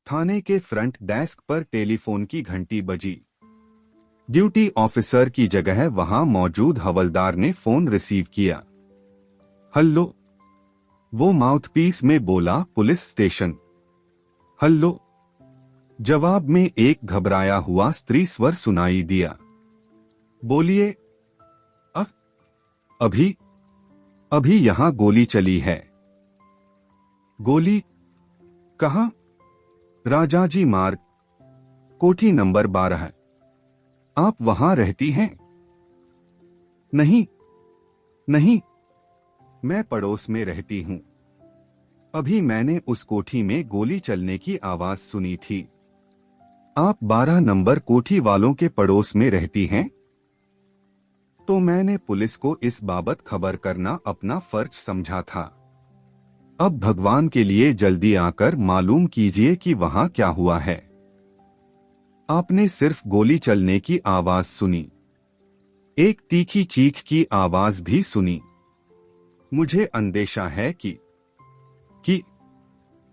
थाने के front desk पर telephone की घंटी बजी। ड्यूटी ऑफिसर की जगह वहां मौजूद हवलदार ने फोन रिसीव किया। हेलो, वो माउथपीस में बोला, पुलिस स्टेशन। हेलो, जवाब में एक घबराया हुआ स्त्री स्वर सुनाई दिया। बोलिए। अभी अभी यहां गोली चली है। गोली कहां? राजाजी मार्ग, कोठी नंबर 12। आप वहां रहती हैं? नहीं नहीं, मैं पड़ोस में रहती हूं। अभी मैंने उस कोठी में गोली चलने की आवाज सुनी थी। आप 12 नंबर कोठी वालों के पड़ोस में रहती हैं? तो मैंने पुलिस को इस बाबत खबर करना अपना फर्ज समझा था। अब भगवान के लिए जल्दी आकर मालूम कीजिए कि वहां क्या हुआ है। आपने सिर्फ गोली चलने की आवाज सुनी, एक तीखी चीख की आवाज भी सुनी। मुझे अंदेशा है कि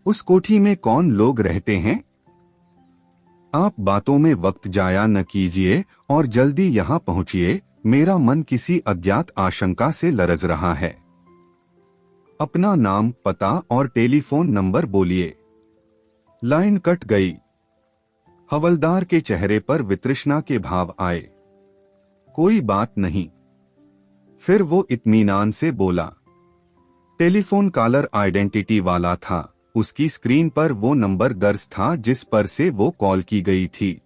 उस कोठी में कौन लोग रहते हैं। आप बातों में वक्त जाया न कीजिए और जल्दी यहां पहुंचिए। मेरा मन किसी अज्ञात आशंका से लरज रहा है। अपना नाम, पता और टेलीफोन नंबर बोलिए। लाइन कट गई। हवलदार के चेहरे पर वितृष्णा के भाव आए। कोई बात नहीं। फिर वो इत्मीनान से बोला। टेलीफोन कॉलर आइडेंटिटी वाला था। उसकी स्क्रीन पर वो नंबर दर्ज था जिस पर से वो कॉल की गई थी।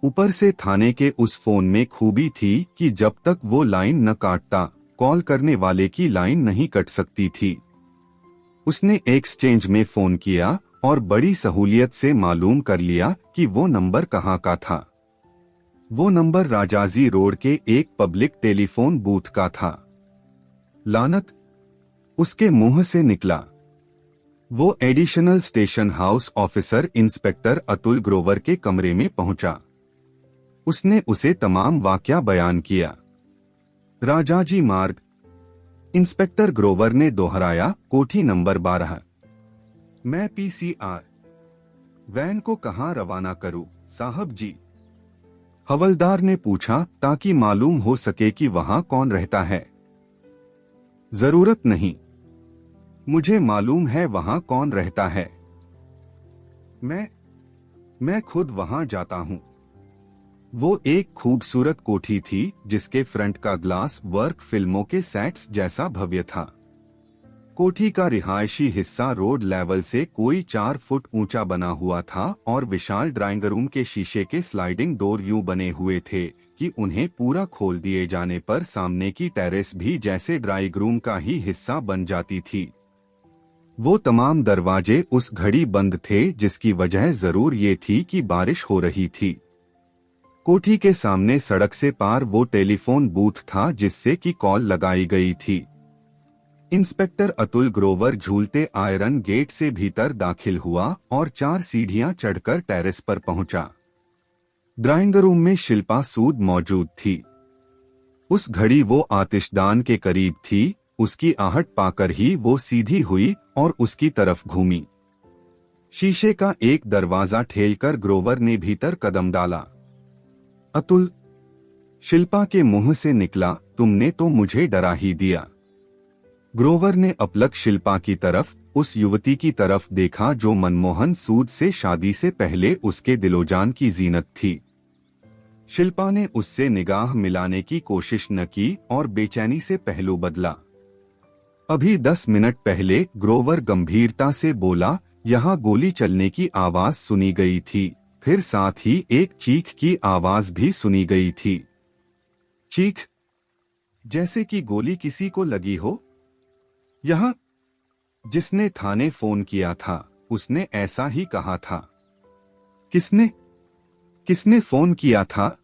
ऊपर से थाने के उस फोन में खूबी थी कि जब तक वो लाइन न काटता, कॉल करने वाले की लाइन नहीं कट सकती थी। उसने एक्सचेंज में फोन किया और बड़ी सहूलियत से मालूम कर लिया कि वो नंबर कहाँ का था। वो नंबर राजाजी रोड के एक पब्लिक टेलीफोन बूथ का था। लानत, उसके मुंह से निकला। वो additional station house officer inspector Atul Grover के कमरे में पहुंचा। उसने उसे तमाम वाकया बयान किया। राजाजी मार्ग, इंस्पेक्टर ग्रोवर ने दोहराया, कोठी नंबर 12। मैं पीसीआर वैन को कहां रवाना करूं, साहब जी? हवलदार ने पूछा, ताकि मालूम हो सके कि वहां कौन रहता है। जरूरत नहीं, मुझे मालूम है वहां कौन रहता है। मैं खुद वहां जाता हूं। वो एक खूबसूरत कोठी थी जिसके फ्रंट का ग्लास वर्क फिल्मों के सेट्स जैसा भव्य था। कोठी का रिहायशी हिस्सा रोड लेवल से कोई 4 फुट ऊंचा बना हुआ था और विशाल ड्राइंग रूम के शीशे के स्लाइडिंग डोर यूं बने हुए थे कि उन्हें पूरा खोल दिए जाने पर सामने की टेरेस भी जैसे ड्राइंग रूम का ही हिस्सा बन जाती थी। वो तमाम दरवाजे उस घड़ी बंद थे, जिसकी वजह जरूर ये थी कि बारिश हो रही थी। कोठी के सामने सड़क से पार वो टेलीफोन बूथ था जिससे कि कॉल लगाई गई थी। इंस्पेक्टर अतुल ग्रोवर झूलते आयरन गेट से भीतर दाखिल हुआ और 4 सीढ़ियां चढ़कर टेरेस पर पहुंचा। ड्राइंग रूम में शिल्पा सूद मौजूद थी। उस घड़ी वो आतिशदान के करीब थी। उसकी आहट पाकर ही वो सीधी हुई और उसकी तरफ घूमी। शीशे का एक दरवाजा ठेलकर ग्रोवर ने भीतर कदम डाला। अतुल, शिल्पा के मुंह से निकला, तुमने तो मुझे डरा ही दिया। ग्रोवर ने अपलक शिल्पा की तरफ, उस युवती की तरफ देखा जो मनमोहन सूद से शादी से पहले उसके दिलोजान की जीनत थी। शिल्पा ने उससे निगाह मिलाने की कोशिश न की और बेचैनी से पहलू बदला। अभी 10 मिनट पहले ग्रोवर गंभीरता से बोला, यहाँ गोली चलने की आवाज सुनी गई थी। फिर साथ ही एक चीख की आवाज भी सुनी गई थी। चीख, जैसे कि गोली किसी को लगी हो। यहाँ जिसने थाने फोन किया था उसने ऐसा ही कहा था। किसने फोन किया था?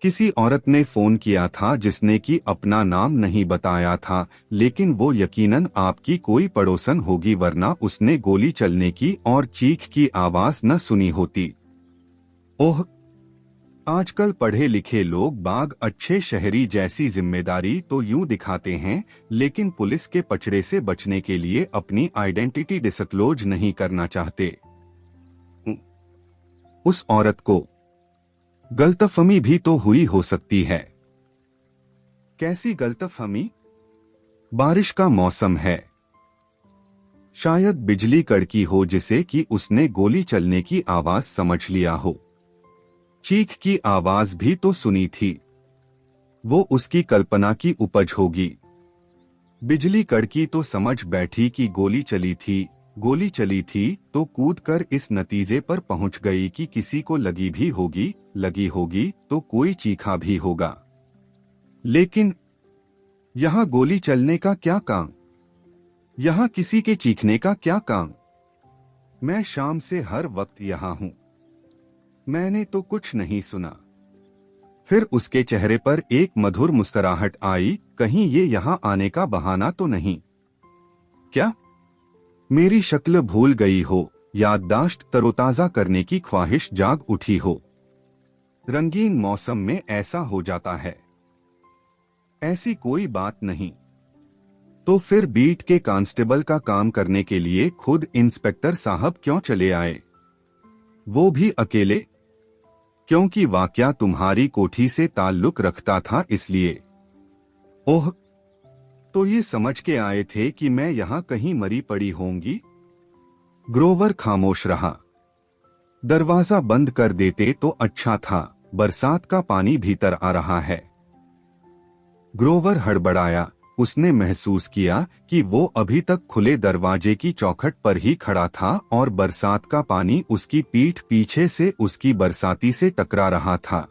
किसी औरत ने फोन किया था जिसने कि अपना नाम नहीं बताया था, लेकिन वो यकीनन आपकी कोई पड़ोसन होगी, वरना उसने गोली चलने की और चीख की आवाज न सुनी होती। ओह, आजकल पढ़े लिखे लोग बाग अच्छे शहरी जैसी जिम्मेदारी तो यूं दिखाते हैं, लेकिन पुलिस के पचड़े से बचने के लिए अपनी आइडेंटिटी डिस्क्लोज नहीं करना चाहते। उस औरत को गलतफहमी भी तो हुई हो सकती है। कैसी गलतफहमी? बारिश का मौसम है। शायद बिजली कड़की हो जिसे कि उसने गोली चलने की आवाज समझ लिया हो। चीख की आवाज भी तो सुनी थी। वो उसकी कल्पना की उपज होगी। बिजली कड़की तो समझ बैठी कि गोली चली थी। गोली चली थी तो कूदकर इस नतीजे पर पहुंच गई कि किसी को लगी भी होगी, लगी होगी तो कोई चीखा भी होगा। लेकिन यहां गोली चलने का क्या काम? यहां किसी के चीखने का क्या काम? मैं शाम से हर वक्त यहां हूं। मैंने तो कुछ नहीं सुना। फिर उसके चेहरे पर एक मधुर मुस्कुराहट आई। कहीं ये यहां आने का बहाना तो नहीं? क्या मेरी शक्ल भूल गई हो? याददाश्त तरोताजा करने की ख्वाहिश जाग उठी हो? रंगीन मौसम में ऐसा हो जाता है। ऐसी कोई बात नहीं। तो फिर बीट के कांस्टेबल का काम करने के लिए खुद इंस्पेक्टर साहब क्यों चले आए? वो भी अकेले? क्योंकि वाकया तुम्हारी कोठी से ताल्लुक रखता था इसलिए। ओह, तो ये समझ के आए थे कि मैं यहां कहीं मरी पड़ी होंगी? ग्रोवर खामोश रहा। दरवाजा बंद कर देते तो अच्छा था, बरसात का पानी भीतर आ रहा है। ग्रोवर हड़बड़ाया। उसने महसूस किया कि वो अभी तक खुले दरवाजे की चौखट पर ही खड़ा था और बरसात का पानी उसकी पीठ पीछे से उसकी बरसाती से टकरा रहा था।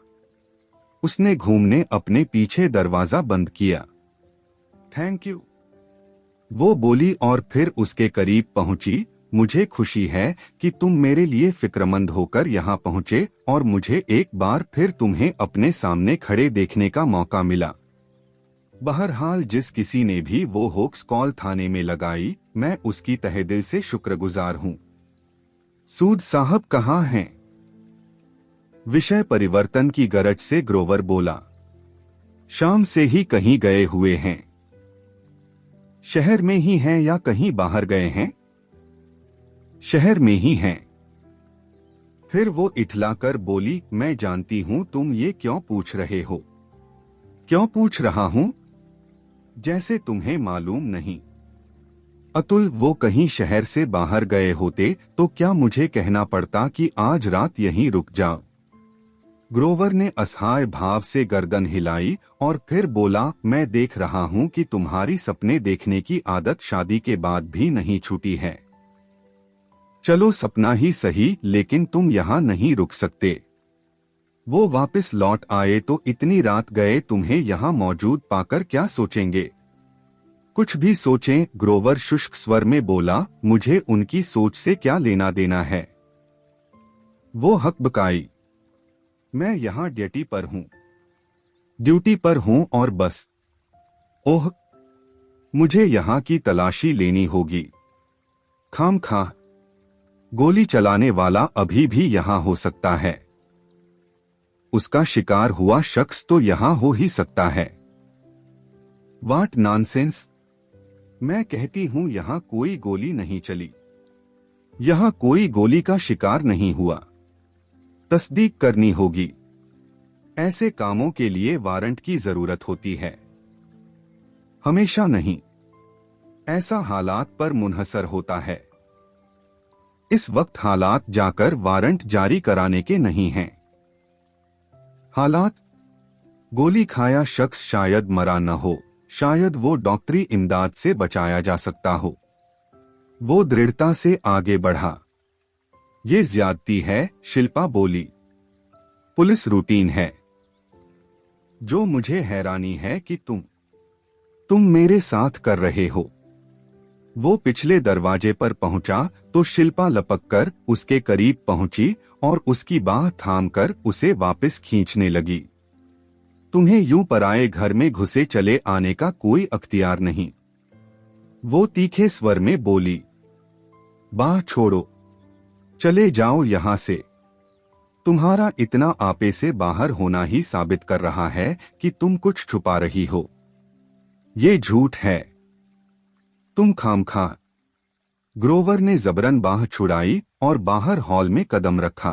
उसने घूमने अपने पीछे दरवाजा बंद किया। थैंक यू, वो बोली और फिर उसके करीब पहुंची। मुझे खुशी है कि तुम मेरे लिए फिक्रमंद होकर यहाँ पहुंचे और मुझे एक बार फिर तुम्हें अपने सामने खड़े देखने का मौका मिला। बहरहाल जिस किसी ने भी वो होक्स कॉल थाने में लगाई, मैं उसकी तहे दिल से शुक्रगुजार हूँ। सूद साहब कहाँ हैं? विषय परिवर्तन की गरज से ग्रोवर बोला। शाम से ही कहीं गए हुए हैं। शहर में ही हैं या कहीं बाहर गए हैं? शहर में ही हैं। फिर वो इठलाकर बोली, मैं जानती हूं तुम ये क्यों पूछ रहे हो। क्यों पूछ रहा हूं? जैसे तुम्हें मालूम नहीं। अतुल, वो कहीं शहर से बाहर गए होते तो क्या मुझे कहना पड़ता कि आज रात यहीं रुक जाओ? ग्रोवर ने असहाय भाव से गर्दन हिलाई और फिर बोला, मैं देख रहा हूं कि तुम्हारी सपने देखने की आदत शादी के बाद भी नहीं छूटी है। चलो सपना ही सही, लेकिन तुम यहाँ नहीं रुक सकते। वो वापस लौट आए तो इतनी रात गए, तुम्हें यहाँ मौजूद पाकर क्या सोचेंगे? कुछ भी सोचें, ग्रोवर शुष्क स्वर में बोला, मुझे उनकी सोच से क्या लेना देना है। वो हकबकाई, मैं यहाँ ड्यूटी पर हूँ। ड्यूटी पर हूँ और बस। ओह, मुझे यहाँ की तलाशी लेनी होगी। खामखा गोली चलाने वाला अभी भी यहाँ हो सकता है। उसका शिकार हुआ शख्स तो यहाँ हो ही सकता है। What nonsense. मैं कहती हूँ यहाँ कोई गोली नहीं चली। यहाँ कोई गोली का शिकार नहीं हुआ। तस्दीक करनी होगी। ऐसे कामों के लिए वारंट की जरूरत होती है। हमेशा नहीं। ऐसा हालात पर मुनहसर होता है। इस वक्त हालात जाकर वारंट जारी कराने के नहीं हैं। हालात? गोली खाया शख्स शायद मरा न हो, शायद वो डॉक्टरी इमदाद से बचाया जा सकता हो। वो दृढ़ता से आगे बढ़ा। ये ज्यादती है, शिल्पा बोली। पुलिस रूटीन है। जो मुझे हैरानी है कि तुम मेरे साथ कर रहे हो। वो पिछले दरवाजे पर पहुंचा तो शिल्पा लपककर उसके करीब पहुंची और उसकी बाह थामकर उसे वापस खींचने लगी। तुम्हें यूं पराए घर में घुसे चले आने का कोई अख्तियार नहीं। वो तीखे स्वर में बोली। बाह छोड़ो, चले जाओ यहां से। तुम्हारा इतना आपे से बाहर होना ही साबित कर रहा है कि तुम कुछ छुपा रही हो। ये झूठ है। तुम खामखा। ग्रोवर ने जबरन बाह छुड़ाई और बाहर हॉल में कदम रखा।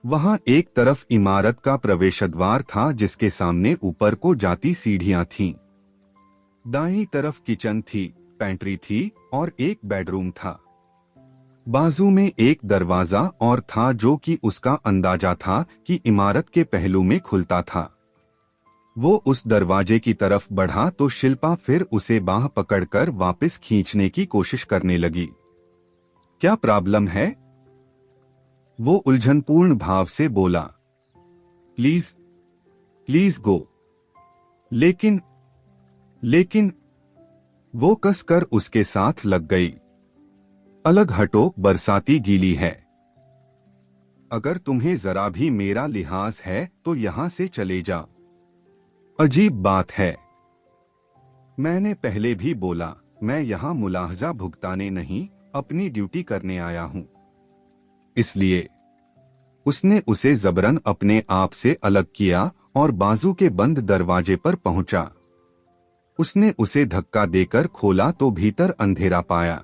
वहां एक तरफ इमारत का प्रवेश द्वार था जिसके सामने ऊपर को जाती सीढ़ियां थीं। दाईं तरफ किचन थी, पेंट्री थी और एक बेडरूम था। बाजू में एक दरवाजा और था जो कि उसका अंदाजा था कि इमारत के पहलू में खुलता था। वो उस दरवाजे की तरफ बढ़ा तो शिल्पा फिर उसे बाह पकड़कर वापस खींचने की कोशिश करने लगी। क्या प्रॉब्लम है? वो उलझनपूर्ण भाव से बोला। Please please go. लेकिन वो कसकर उसके साथ लग गई। अलग हटो, बरसाती गीली है। अगर तुम्हें जरा भी मेरा लिहाज है तो यहां से चले जाओ। अजीब बात है, मैंने पहले भी बोला, मैं यहां मुलाहजा भुगताने नहीं, अपनी ड्यूटी करने आया हूं। इसलिए उसने उसे जबरन अपने आप से अलग किया और बाजू के बंद दरवाजे पर पहुंचा। उसने उसे धक्का देकर खोला तो भीतर अंधेरा पाया।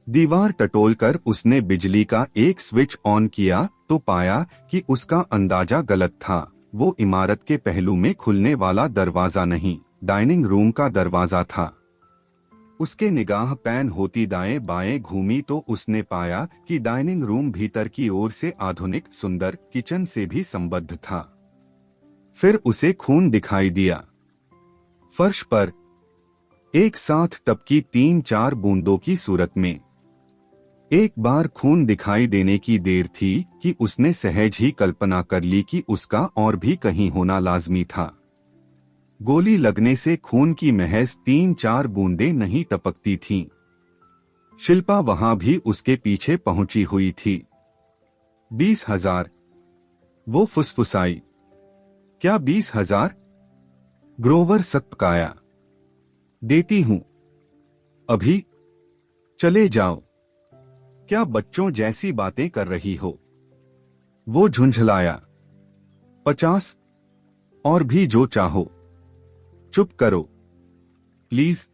दीवार टटोलकर उसने बिजली का एक स्विच ऑन किया तो पाया कि उसका अंदाजा गलत था। वो इमारत के पहलू में खुलने वाला दरवाजा नहीं, डाइनिंग रूम का दरवाजा था। उसके निगाह पैन होती दाएं बाएं घूमी तो उसने पाया कि डाइनिंग रूम भीतर की ओर से आधुनिक सुंदर किचन से भी संबद्ध था। फिर उसे खून दिखाई दिया। फर्श पर एक साथ टपकी 3-4 बूंदों की सूरत में। एक बार खून दिखाई देने की देर थी कि उसने सहज ही कल्पना कर ली कि उसका और भी कहीं होना लाजमी था। गोली लगने से खून की महज 3-4 बूंदें नहीं टपकती थीं। शिल्पा वहां भी उसके पीछे पहुंची हुई थी। 20,000, वो फुसफुसाई। क्या 20,000? ग्रोवर सकपकाया। देती हूं, अभी। चले जाओ। क्या बच्चों जैसी बातें कर रही हो? वो झुंझलाया। 50, और भी जो चाहो। चुप करो प्लीज।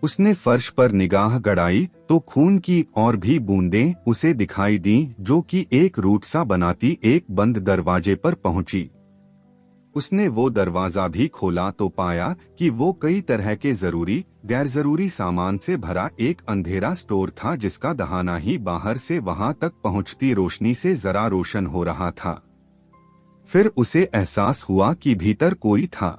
उसने फर्श पर निगाह गड़ाई तो खून की और भी बूंदें उसे दिखाई दी जो कि एक रूट सा बनाती एक बंद दरवाजे पर पहुंची। उसने वो दरवाजा भी खोला तो पाया कि वो कई तरह के जरूरी गैर जरूरी सामान से भरा एक अंधेरा स्टोर था जिसका दहाना ही बाहर से वहां तक पहुंचती रोशनी से जरा रोशन हो रहा था। फिर उसे एहसास हुआ कि भीतर कोई था।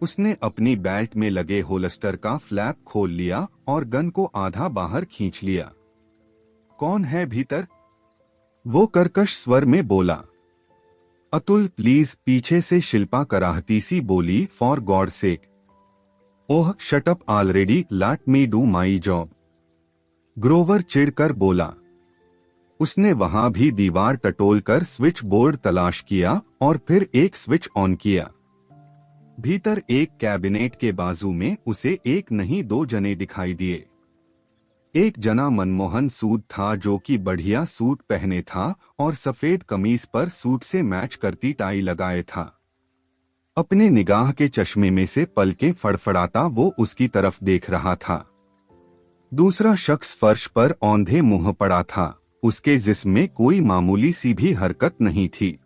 उसने अपनी बेल्ट में लगे होल्स्टर का फ्लैप खोल लिया और गन को आधा बाहर खींच लिया। कौन है भीतर? वो कर्कश स्वर में बोला। अतुल प्लीज, पीछे से शिल्पा कराहती सी बोली। For God sake. Oh shut up already, let me do my job. Grover चिढ़कर बोला। उसने वहां भी दीवार टटोलकर स्विच बोर्ड तलाश किया और फिर एक स्विच ऑन किया। भीतर एक कैबिनेट के बाजू में उसे एक नहीं 2 जने दिखाई दिए। एक जना मनमोहन सूद था जो कि बढ़िया सूट पहने था और सफेद कमीज पर सूट से मैच करती टाई लगाए था। अपने निगाह के चश्मे में से पलकें फड़फड़ाता वो उसकी तरफ देख रहा था। दूसरा शख्स फर्श पर औंधे मुंह पड़ा था। उसके जिस्म में कोई मामूली सी भी हरकत नहीं थी।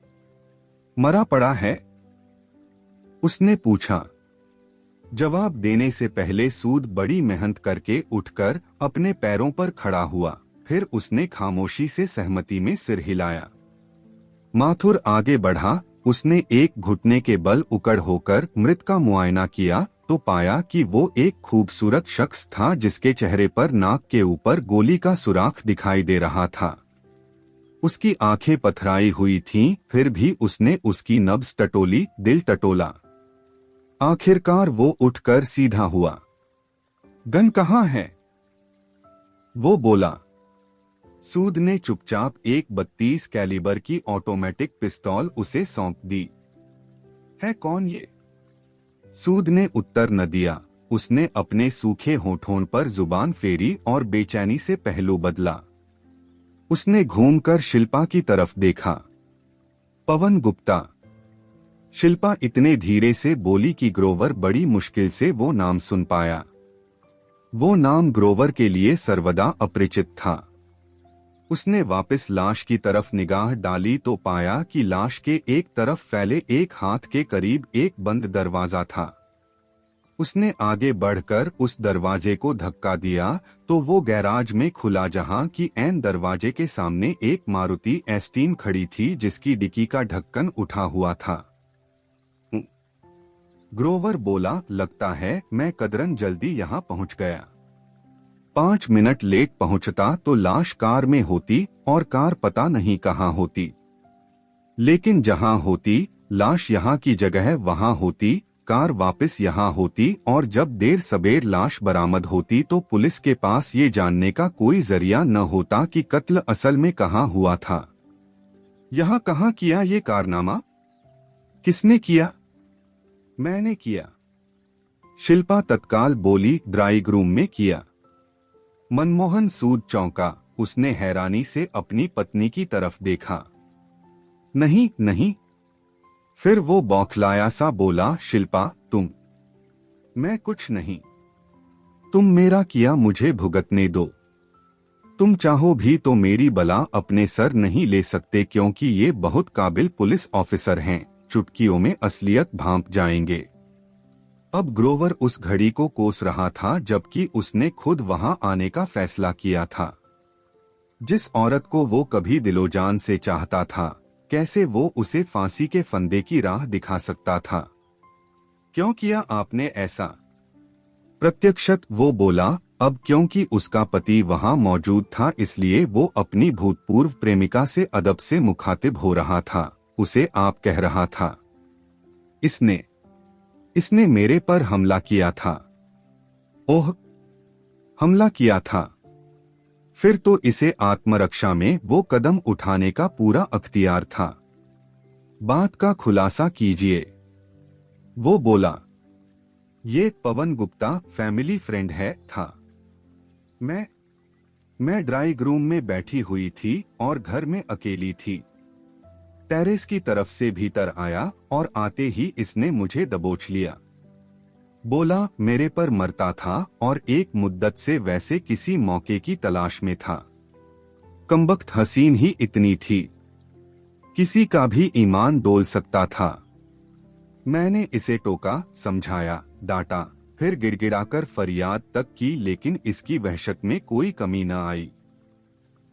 मरा पड़ा है? उसने पूछा। जवाब देने से पहले सूद बड़ी मेहनत करके उठकर अपने पैरों पर खड़ा हुआ। फिर उसने खामोशी से सहमति में सिर हिलाया। माथुर आगे बढ़ा। उसने एक घुटने के बल उकड़ होकर मृत का मुआयना किया तो पाया कि वो एक खूबसूरत शख्स था जिसके चेहरे पर नाक के ऊपर गोली का सुराख दिखाई दे रहा था। उसकी आंखें पथराई हुई थीं, फिर भी उसने उसकी नब्ज टटोली, दिल टटोला। आखिरकार वो उठकर सीधा हुआ। गन कहाँ है? वो बोला। सूद ने चुपचाप एक 32 कैलिबर की ऑटोमेटिक पिस्तौल उसे सौंप दी। है कौन ये? सूद ने उत्तर न दिया। उसने अपने सूखे होठों पर जुबान फेरी और बेचैनी से पहलू बदला। उसने घूमकर शिल्पा की तरफ देखा। पवन गुप्ता। शिल्पा इतने धीरे से बोली कि ग्रोवर बड़ी मुश्किल से वो नाम सुन पाया। वो नाम ग्रोवर के लिए सर्वदा अपरिचित था। उसने वापस लाश की तरफ निगाह डाली तो पाया कि लाश के एक तरफ फैले एक हाथ के करीब एक बंद दरवाजा था। उसने आगे बढ़कर उस दरवाजे को धक्का दिया तो वो गैराज में खुला, जहां की ऐन दरवाजे के सामने एक मारुति एस्टीन खड़ी थी जिसकी डिक्की का ढक्कन उठा हुआ था। ग्रोवर बोला, लगता है मैं कदरन जल्दी यहाँ पहुँच गया। 5 मिनट लेट पहुंचता तो लाश कार में होती और कार पता नहीं कहाँ होती, लेकिन जहां होती लाश यहाँ की जगह वहां होती, कार वापस यहाँ होती और जब देर सबेर लाश बरामद होती तो पुलिस के पास ये जानने का कोई जरिया न होता कि कत्ल असल में कहाँ हुआ था। यहाँ कहाँ किया ये कारनामा? किसने किया? मैंने किया। शिल्पा तत्काल बोली, ड्राइंग रूम में किया। मनमोहन सूद चौंका। उसने हैरानी से अपनी पत्नी की तरफ देखा। नहीं नहीं। फिर वो बौखलाया सा बोला, शिल्पा तुम? मैं कुछ नहीं। तुम मेरा किया मुझे भुगतने दो। तुम चाहो भी तो मेरी बला अपने सर नहीं ले सकते, क्योंकि ये बहुत काबिल पुलिस ऑफिसर हैं, चुटकियों में असलियत भांप जाएंगे। अब ग्रोवर उस घड़ी को कोस रहा था जबकि उसने खुद वहां आने का फैसला किया था। जिस औरत को वो कभी दिलोजान से चाहता था, कैसे वो उसे फांसी के फंदे की राह दिखा सकता था? क्यों किया आपने ऐसा? प्रत्यक्षत वो बोला, अब क्योंकि उसका पति वहां मौजूद था इसलिए वो अपनी भूतपूर्व प्रेमिका से अदब से मुखातिब हो रहा था। उसे आप कह रहा था। इसने मेरे पर हमला किया था। ओह, हमला किया था। फिर तो इसे आत्मरक्षा में वो कदम उठाने का पूरा अख्तियार था। बात का खुलासा कीजिए। वो बोला, ये पवन गुप्ता फैमिली फ्रेंड है था। मैं ड्राइंग रूम में बैठी हुई थी और घर में अकेली थी। टेरेस की तरफ से भीतर आया और आते ही इसने मुझे दबोच लिया। बोला मेरे पर मरता था और एक मुद्दत से वैसे किसी मौके की तलाश में था। कमबख्त हसीन ही इतनी थी, किसी का भी ईमान डोल सकता था। मैंने इसे टोका, समझाया, डांटा, फिर गिड़गिड़ाकर फरियाद तक की, लेकिन इसकी वहशत में कोई कमी न आई।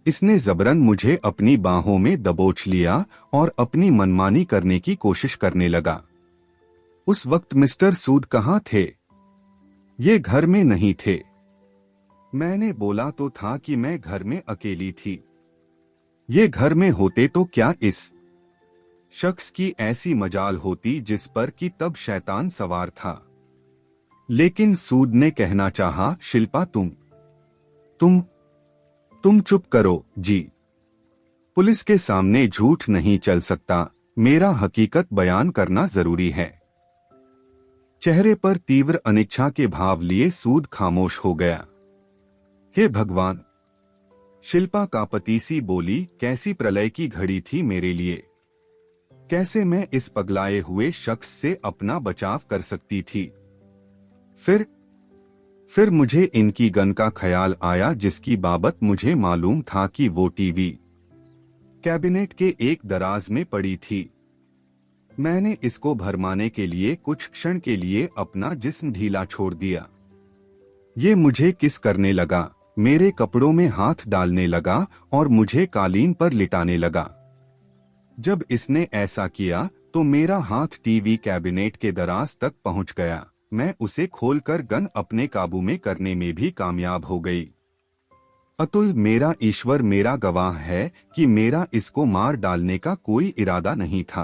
इसने जबरन मुझे अपनी बाहों में दबोच लिया और अपनी मनमानी करने की कोशिश करने लगा। उस वक्त मिस्टर सूद कहाँ थे? ये घर में नहीं थे। मैंने बोला तो था कि मैं घर में अकेली थी। ये घर में होते तो क्या इस शख्स की ऐसी मजाल होती जिस पर कि तब शैतान सवार था। लेकिन सूद ने कहना चाहा, शिल्पा तुम चुप करो जी। पुलिस के सामने झूठ नहीं चल सकता, मेरा हकीकत बयान करना जरूरी है। चेहरे पर तीव्र अनिच्छा के भाव लिए सूद खामोश हो गया। हे भगवान! शिल्पा कांपती सी बोली, कैसी प्रलय की घड़ी थी मेरे लिए। कैसे मैं इस पगलाए हुए शख्स से अपना बचाव कर सकती थी। फिर मुझे इनकी गन का ख्याल आया, जिसकी बाबत मुझे मालूम था कि वो टीवी कैबिनेट के एक दराज में पड़ी थी। मैंने इसको भरमाने के लिए कुछ क्षण के लिए अपना जिस्म ढीला छोड़ दिया। ये मुझे किस करने लगा, मेरे कपड़ों में हाथ डालने लगा और मुझे कालीन पर लिटाने लगा। जब इसने ऐसा किया तो मेरा हाथ टीवी कैबिनेट के दराज तक पहुंच गया। मैं उसे खोलकर गन अपने काबू में करने में भी कामयाब हो गई। अतुल, मेरा ईश्वर मेरा गवाह है कि मेरा इसको मार डालने का कोई इरादा नहीं था।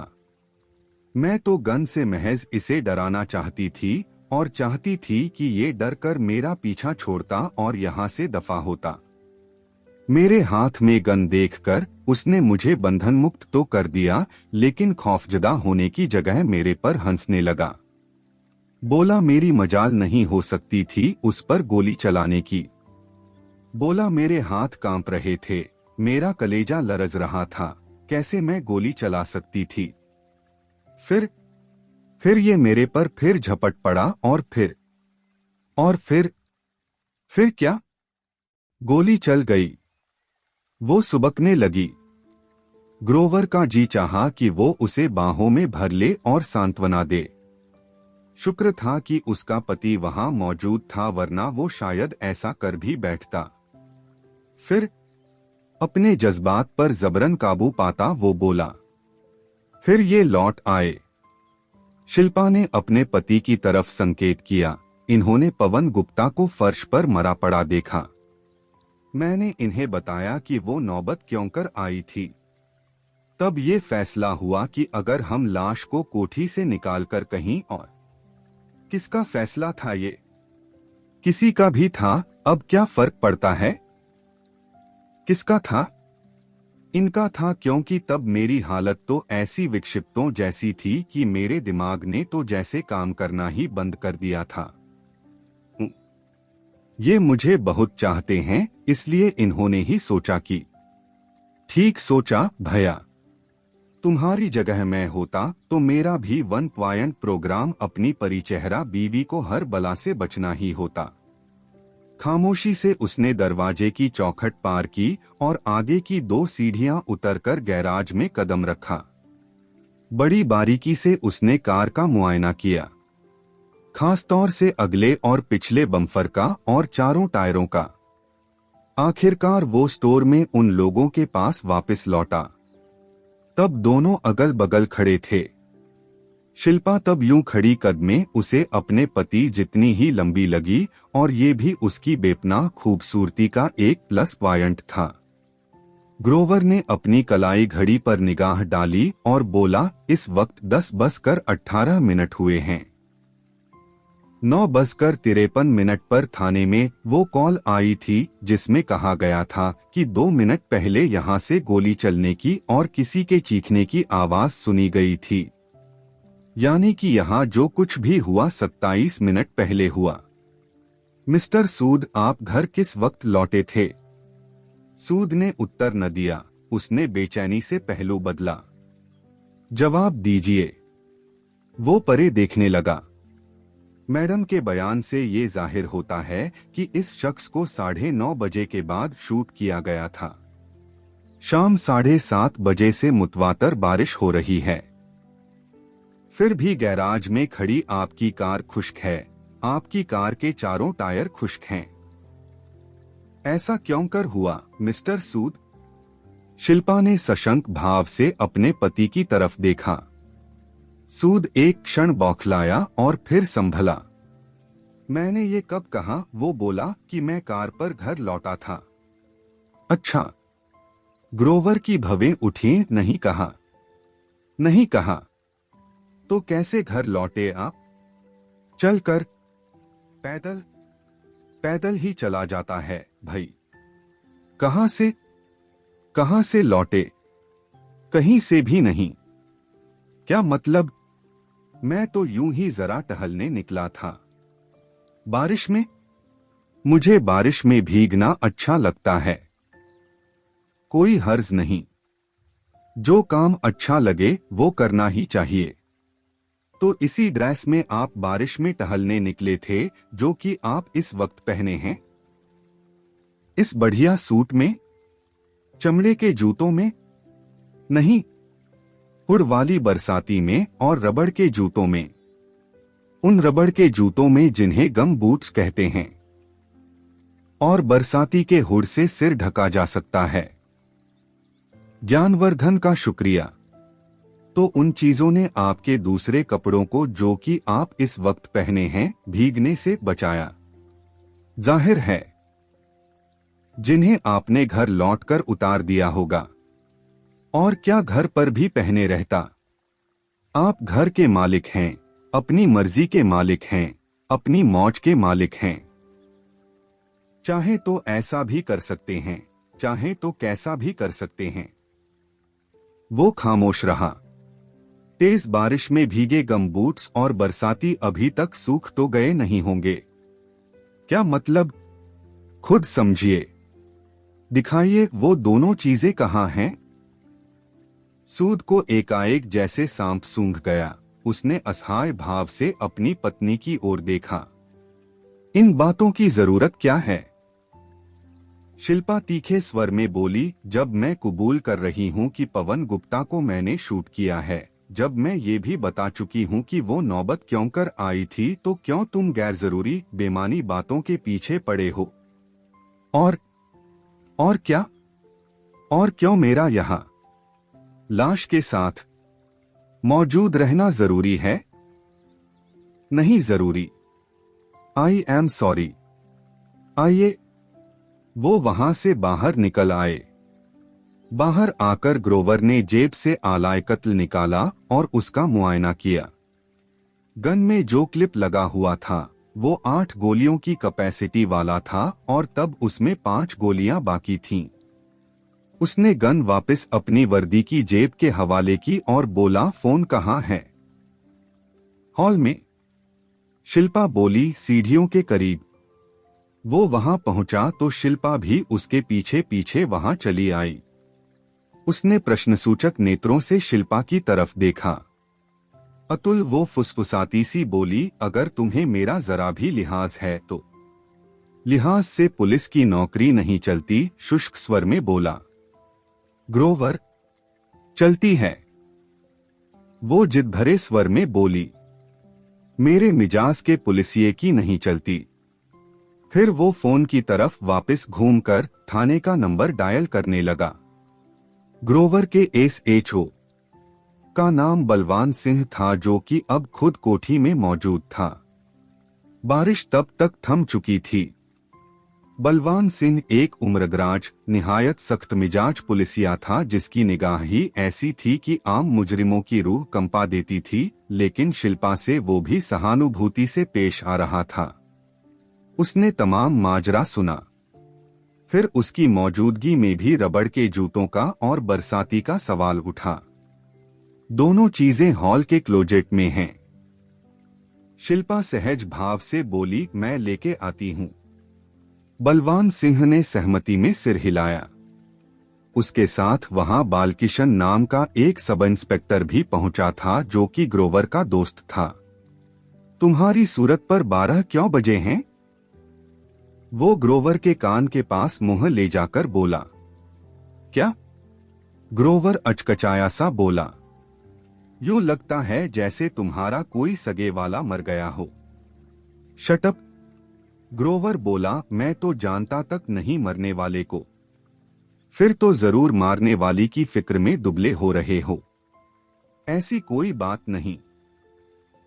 मैं तो गन से महज इसे डराना चाहती थी और चाहती थी कि ये डर कर मेरा पीछा छोड़ता और यहाँ से दफा होता। मेरे हाथ में गन देखकर उसने मुझे बंधन मुक्त तो कर दिया, लेकिन खौफजदा होने की जगह मेरे पर हंसने लगा। बोला मेरी मजाल नहीं हो सकती थी उस पर गोली चलाने की। बोला मेरे हाथ कांप रहे थे, मेरा कलेजा लरज रहा था, कैसे मैं गोली चला सकती थी। फिर ये मेरे पर फिर झपट पड़ा और फिर क्या? गोली चल गई। वो सुबकने लगी। ग्रोवर का जी चाहा कि वो उसे बाहों में भर ले और सांत्वना दे। शुक्र था कि उसका पति वहां मौजूद था, वरना वो शायद ऐसा कर भी बैठता। फिर अपने जज्बात पर जबरन काबू पाता वो बोला, फिर ये लौट आए। शिल्पा ने अपने पति की तरफ संकेत किया। इन्होंने पवन गुप्ता को फर्श पर मरा पड़ा देखा। मैंने इन्हें बताया कि वो नौबत क्यों कर आई थी। तब ये फैसला हुआ कि अगर हम लाश को कोठी से निकालकर कहीं और। किसका फैसला था ये? किसी का भी था, अब क्या फर्क पड़ता है? किसका था? इनका था, क्योंकि तब मेरी हालत तो ऐसी विक्षिप्तों जैसी थी कि मेरे दिमाग ने तो जैसे काम करना ही बंद कर दिया था। ये मुझे बहुत चाहते हैं, इसलिए इन्होंने ही सोचा कि। ठीक सोचा भैया, तुम्हारी जगह मैं होता तो मेरा भी 1 पॉइंट प्रोग्राम अपनी परिचेहरा बीवी को हर बला से बचना ही होता। खामोशी से उसने दरवाजे की चौखट पार की और आगे की 2 सीढ़ियां उतरकर गैराज में कदम रखा। बड़ी बारीकी से उसने कार का मुआयना किया, खासतौर से अगले और पिछले बम्फर का और चारों टायरों का। आखिरकार वो स्टोर में उन लोगों के पास वापस लौटा। तब दोनों अगल बगल खड़े थे। शिल्पा तब यूं खड़ी कदमें उसे अपने पति जितनी ही लंबी लगी, और ये भी उसकी बेपनाह खूबसूरती का एक प्लस पॉइंट था। ग्रोवर ने अपनी कलाई घड़ी पर निगाह डाली और बोला, इस वक्त 10:18 हुए हैं। 9:53 पर थाने में वो कॉल आई थी जिसमें कहा गया था कि 2 मिनट पहले यहां से गोली चलने की और किसी के चीखने की आवाज सुनी गई थी। यानी कि यहां जो कुछ भी हुआ 27 मिनट पहले हुआ। मिस्टर सूद, आप घर किस वक्त लौटे थे? सूद ने उत्तर न दिया। उसने बेचैनी से पहलू बदला। जवाब दीजिए। वो परे देखने लगा। मैडम के बयान से ये जाहिर होता है कि इस शख्स को 9:30 बजे के बाद शूट किया गया था। शाम 7:30 बजे से मुतवातर बारिश हो रही है। फिर भी गैराज में खड़ी आपकी कार खुश्क है। आपकी कार के चारों टायर खुश्क हैं। ऐसा क्यों कर हुआ, मिस्टर सूद? शिल्पा ने सशंक भाव से अपने पति की तरफ देखा। सूद एक क्षण बौखलाया और फिर संभला। मैंने ये कब कहा? वो बोला कि मैं कार पर घर लौटा था। अच्छा, ग्रोवर की भवें उठी। नहीं कहा? नहीं कहा। तो कैसे घर लौटे आप? चलकर? पैदल? पैदल ही चला जाता है भाई। कहां से? कहां से लौटे? कहीं से भी नहीं। क्या मतलब? मैं तो यूं ही जरा टहलने निकला था। बारिश में? मुझे बारिश में भीगना अच्छा लगता है। कोई हर्ज नहीं। जो काम अच्छा लगे वो करना ही चाहिए। तो इसी ड्रेस में आप बारिश में टहलने निकले थे जो कि आप इस वक्त पहने हैं? इस बढ़िया सूट में? चमड़े के जूतों में? नहीं, हुड वाली बरसाती में और रबड़ के जूतों में। उन रबड़ के जूतों में जिन्हें गम बूट्स कहते हैं। और बरसाती के हुड से सिर ढका जा सकता है। ज्ञानवर्धन का शुक्रिया। तो उन चीजों ने आपके दूसरे कपड़ों को, जो कि आप इस वक्त पहने हैं, भीगने से बचाया। जाहिर है, जिन्हें आपने घर लौटकर उतार दिया होगा। और क्या घर पर भी पहने रहता? आप घर के मालिक हैं, अपनी मर्जी के मालिक हैं, अपनी मौज के मालिक हैं। चाहे तो ऐसा भी कर सकते हैं, चाहे तो कैसा भी कर सकते हैं। वो खामोश रहा। तेज बारिश में भीगे गम बूट्स और बरसाती अभी तक सूख तो गए नहीं होंगे। क्या मतलब? खुद समझिए। दिखाइए वो दोनों चीजें कहाँ हैं? सूद को एकाएक जैसे सांप सूंघ गया। उसने असहाय भाव से अपनी पत्नी की ओर देखा। इन बातों की जरूरत क्या है? शिल्पा तीखे स्वर में बोली, जब मैं कबूल कर रही हूँ कि पवन गुप्ता को मैंने शूट किया है, जब मैं ये भी बता चुकी हूँ कि वो नौबत क्यों कर आई थी, तो क्यों तुम गैर जरूरी बेमानी बातों के पीछे पड़े हो? और क्या? और क्यों मेरा यहाँ लाश के साथ मौजूद रहना जरूरी है? नहीं जरूरी। I am sorry. आइए। वो वहां से बाहर निकल आए। बाहर आकर ग्रोवर ने जेब से आलाए कत्ल निकाला और उसका मुआयना किया। गन में जो क्लिप लगा हुआ था वो 8 गोलियों की कैपेसिटी वाला था और तब उसमें 5 गोलियां बाकी थीं। उसने गन वापस अपनी वर्दी की जेब के हवाले की और बोला, फोन कहाँ है? हॉल में। शिल्पा बोली, सीढ़ियों के करीब। वो वहां पहुंचा तो शिल्पा भी उसके पीछे पीछे वहां चली आई। उसने प्रश्नसूचक नेत्रों से शिल्पा की तरफ देखा। अतुल, वो फुसफुसाती सी बोली, अगर तुम्हें मेरा जरा भी लिहाज है तो। लिहाज से पुलिस की नौकरी नहीं चलती, शुष्क स्वर में बोला ग्रोवर। चलती है, वो जिद भरे स्वर में बोली। मेरे मिजाज के पुलिसिये की नहीं चलती। फिर वो फोन की तरफ वापस घूमकर थाने का नंबर डायल करने लगा। ग्रोवर के SHO का नाम बलवान सिंह था, जो कि अब खुद कोठी में मौजूद था। बारिश तब तक थम चुकी थी। बलवान सिंह एक उम्रदराज, निहायत सख्त मिजाज पुलिसिया था, जिसकी निगाह ही ऐसी थी कि आम मुजरिमों की रूह कंपा देती थी, लेकिन शिल्पा से वो भी सहानुभूति से पेश आ रहा था। उसने तमाम माजरा सुना। फिर उसकी मौजूदगी में भी रबड़ के जूतों का और बरसाती का सवाल उठा। दोनों चीजें हॉल के क्लोजेट में हैं। शिल्पा सहज भाव से बोली, मैं लेके आती हूं। बलवान सिंह ने सहमति में सिर हिलाया। उसके साथ वहां बालकिशन नाम का एक सब इंस्पेक्टर भी पहुंचा था, जो कि ग्रोवर का दोस्त था। तुम्हारी सूरत पर 12 क्यों बजे हैं? वो ग्रोवर के कान के पास मुंह ले जाकर बोला। क्या? ग्रोवर अचकचाया सा बोला। यूं लगता है जैसे तुम्हारा कोई सगे वाला मर गया हो। शट अप, ग्रोवर बोला, मैं तो जानता तक नहीं मरने वाले को। फिर तो जरूर मारने वाली की फिक्र में दुबले हो रहे हो। ऐसी कोई बात नहीं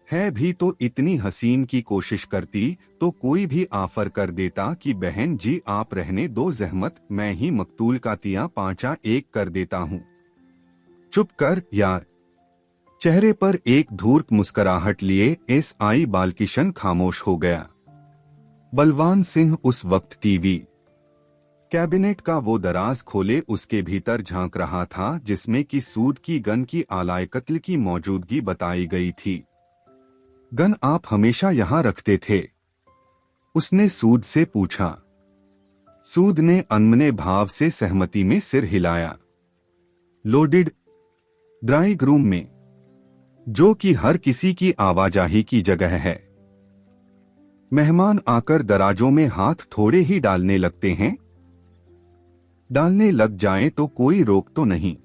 है, भी तो इतनी हसीन की कोशिश करती तो कोई भी आफर कर देता कि बहन जी आप रहने दो जहमत, मैं ही मकतूल का तिया 5 कर देता हूँ। चुप कर यार। चेहरे पर एक धूर्त मुस्कुराहट लिए SI बालकिशन खामोश हो गया। बलवान सिंह उस वक्त टीवी कैबिनेट का वो दराज खोले उसके भीतर झांक रहा था, जिसमें कि सूद की गन की आलाए कत्ल की मौजूदगी बताई गई थी। गन आप हमेशा यहां रखते थे? उसने सूद से पूछा। सूद ने अनमने भाव से सहमति में सिर हिलाया। लोडेड ड्राइंग रूम में, जो कि हर किसी की आवाजाही की जगह है। मेहमान आकर दराजों में हाथ थोड़े ही डालने लगते हैं। डालने लग जाएं तो कोई रोक तो नहीं,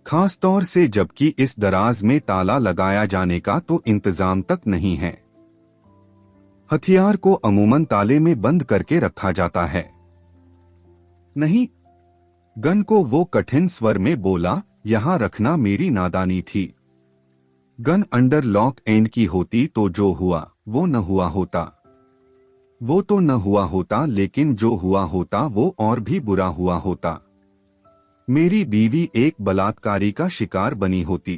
खास तौर से जबकि इस दराज में ताला लगाया जाने का तो इंतजाम तक नहीं है। हथियार को अमूमन ताले में बंद करके रखा जाता है। नहीं, गन को वो कठिन स्वर में बोला, यहां रखना मेरी नादानी थी। गन अंडर लॉक एंड की होती तो जो हुआ वो न हुआ होता। वो तो न हुआ होता, लेकिन जो हुआ होता वो और भी बुरा हुआ होता। मेरी बीवी एक बलात्कारी का शिकार बनी होती।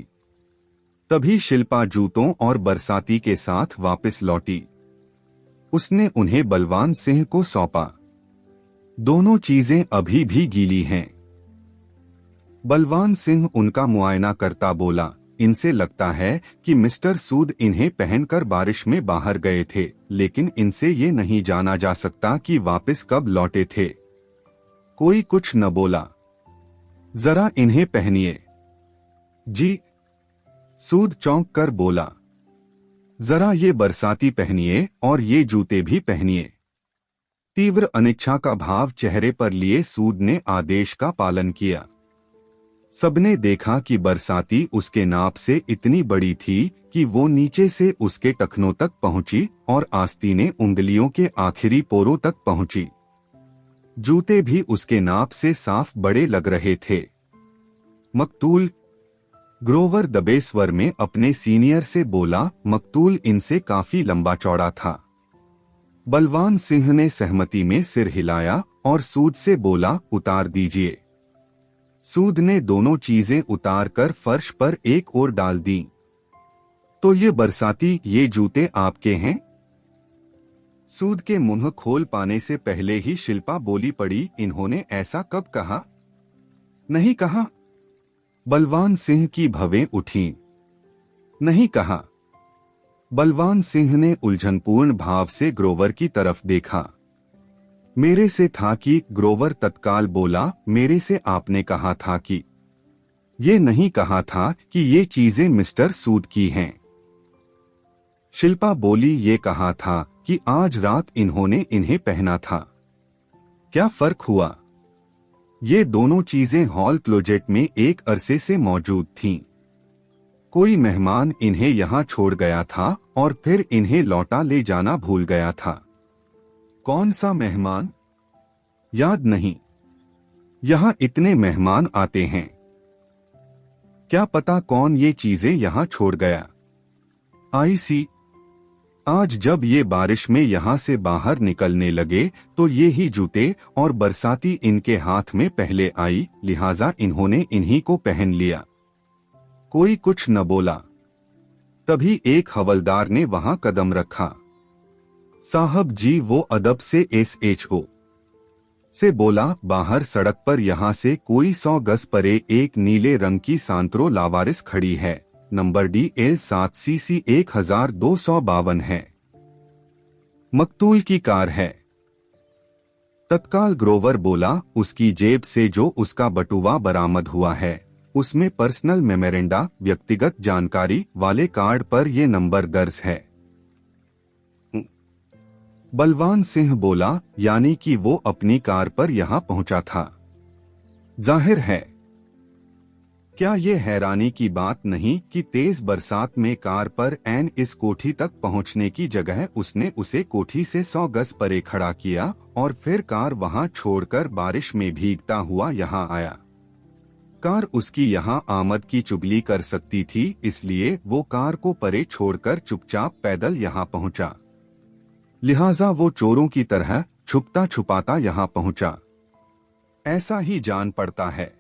तभी शिल्पा जूतों और बरसाती के साथ वापस लौटी। उसने उन्हें बलवान सिंह को सौंपा। दोनों चीजें अभी भी गीली हैं। बलवान सिंह उनका मुआयना करता बोला, इनसे लगता है कि मिस्टर सूद इन्हें पहनकर बारिश में बाहर गए थे, लेकिन इनसे ये नहीं जाना जा सकता कि वापस कब लौटे थे। कोई कुछ न बोला। जरा इन्हें पहनिए। जी। सूद चौंक कर बोला, जरा ये बरसाती पहनिए और ये जूते भी पहनिए। तीव्र अनिच्छा का भाव चेहरे पर लिए सूद ने आदेश का पालन किया। सबने देखा कि बरसाती उसके नाप से इतनी बड़ी थी कि वो नीचे से उसके टखनों तक पहुंची और आस्तीनें उंगलियों के आखिरी पोरों तक पहुंची। जूते भी उसके नाप से साफ बड़े लग रहे थे। मकतूल, ग्रोवर दबे स्वर में अपने सीनियर से बोला। मकतूल इनसे काफी लंबा चौड़ा था। बलवान सिंह ने सहमति में सिर हिलाया और सूद से बोला, उतार दीजिए। सूद ने दोनों चीजें उतारकर फर्श पर एक ओर डाल दी। तो ये बरसाती, ये जूते आपके हैं? सूद के मुंह खोल पाने से पहले ही शिल्पा बोली पड़ी, इन्होंने ऐसा कब कहा? नहीं कहा। बलवान सिंह की भवें उठीं। नहीं कहा। बलवान सिंह ने उलझनपूर्ण भाव से ग्रोवर की तरफ देखा। मेरे से था कि? ग्रोवर तत्काल बोला, मेरे से आपने कहा था कि? ये नहीं कहा था कि ये चीजें मिस्टर सूद की हैं। शिल्पा बोली, ये कहा था कि आज रात इन्होंने इन्हें पहना था। क्या फर्क हुआ? ये दोनों चीजें हॉल क्लोजेट में एक अरसे से मौजूद थीं। कोई मेहमान इन्हें यहाँ छोड़ गया था और फिर इन्हें लौटा ले जाना भूल गया था। कौन सा मेहमान? याद नहीं। यहाँ इतने मेहमान आते हैं, क्या पता कौन ये चीजें यहाँ छोड़ गया। आई सी। आज जब ये बारिश में यहाँ से बाहर निकलने लगे तो ये ही जूते और बरसाती इनके हाथ में पहले आई, लिहाजा इन्होंने इन्हीं को पहन लिया। कोई कुछ न बोला। तभी एक हवलदार ने वहां कदम रखा। साहब जी, वो अदब से SHO से बोला, बाहर सड़क पर यहाँ से कोई 100 गज परे एक नीले रंग की सांत्रो लावारिस खड़ी है। नंबर DL 7CC 1252 है। मकतूल की कार है। तत्काल ग्रोवर बोला, उसकी जेब से जो उसका बटुआ बरामद हुआ है उसमें पर्सनल मेमोरेंडा, व्यक्तिगत जानकारी वाले कार्ड पर यह नंबर दर्ज है। बलवान सिंह बोला, यानी कि वो अपनी कार पर यहां पहुंचा था। जाहिर है। क्या ये हैरानी की बात नहीं कि तेज बरसात में कार पर इस कोठी तक पहुंचने की जगह उसने उसे कोठी से 100 गज परे खड़ा किया और फिर कार वहां छोड़कर बारिश में भीगता हुआ यहां आया। कार उसकी यहां आमद की चुगली कर सकती थी, इसलिए वो कार को परे छोड़कर चुपचाप पैदल यहां पहुंचा। लिहाजा वो चोरों की तरह छुपता छुपाता यहां पहुंचा। ऐसा ही जान पड़ता है।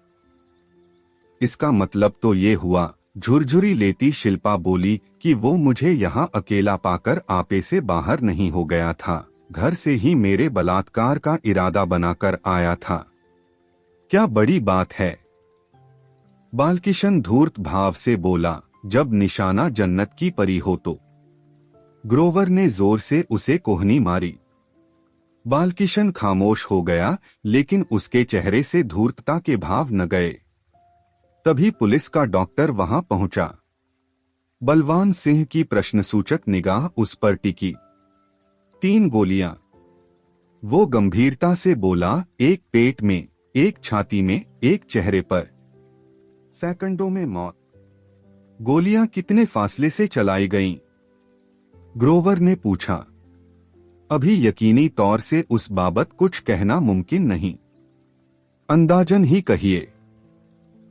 इसका मतलब तो ये हुआ, झुरझुरी लेती शिल्पा बोली, कि वो मुझे यहाँ अकेला पाकर आपे से बाहर नहीं हो गया था। घर से ही मेरे बलात्कार का इरादा बनाकर आया था। क्या बड़ी बात है। बालकिशन धूर्त भाव से बोला, जब निशाना जन्नत की परी हो तो। ग्रोवर ने जोर से उसे कोहनी मारी। बालकिशन खामोश हो गया, लेकिन उसके चेहरे से धूर्तता के भाव न गए। तभी पुलिस का डॉक्टर वहां पहुंचा। बलवान सिंह की प्रश्नसूचक निगाह उस पर टिकी। 3 गोलियां। वो गंभीरता से बोला, एक पेट में, एक छाती में, एक चेहरे पर। सेकंडों में मौत। गोलियां कितने फासले से चलाई गईं? ग्रोवर ने पूछा। अभी यकीनी तौर से उस बाबत कुछ कहना मुमकिन नहीं। अंदाजन ही कहिए।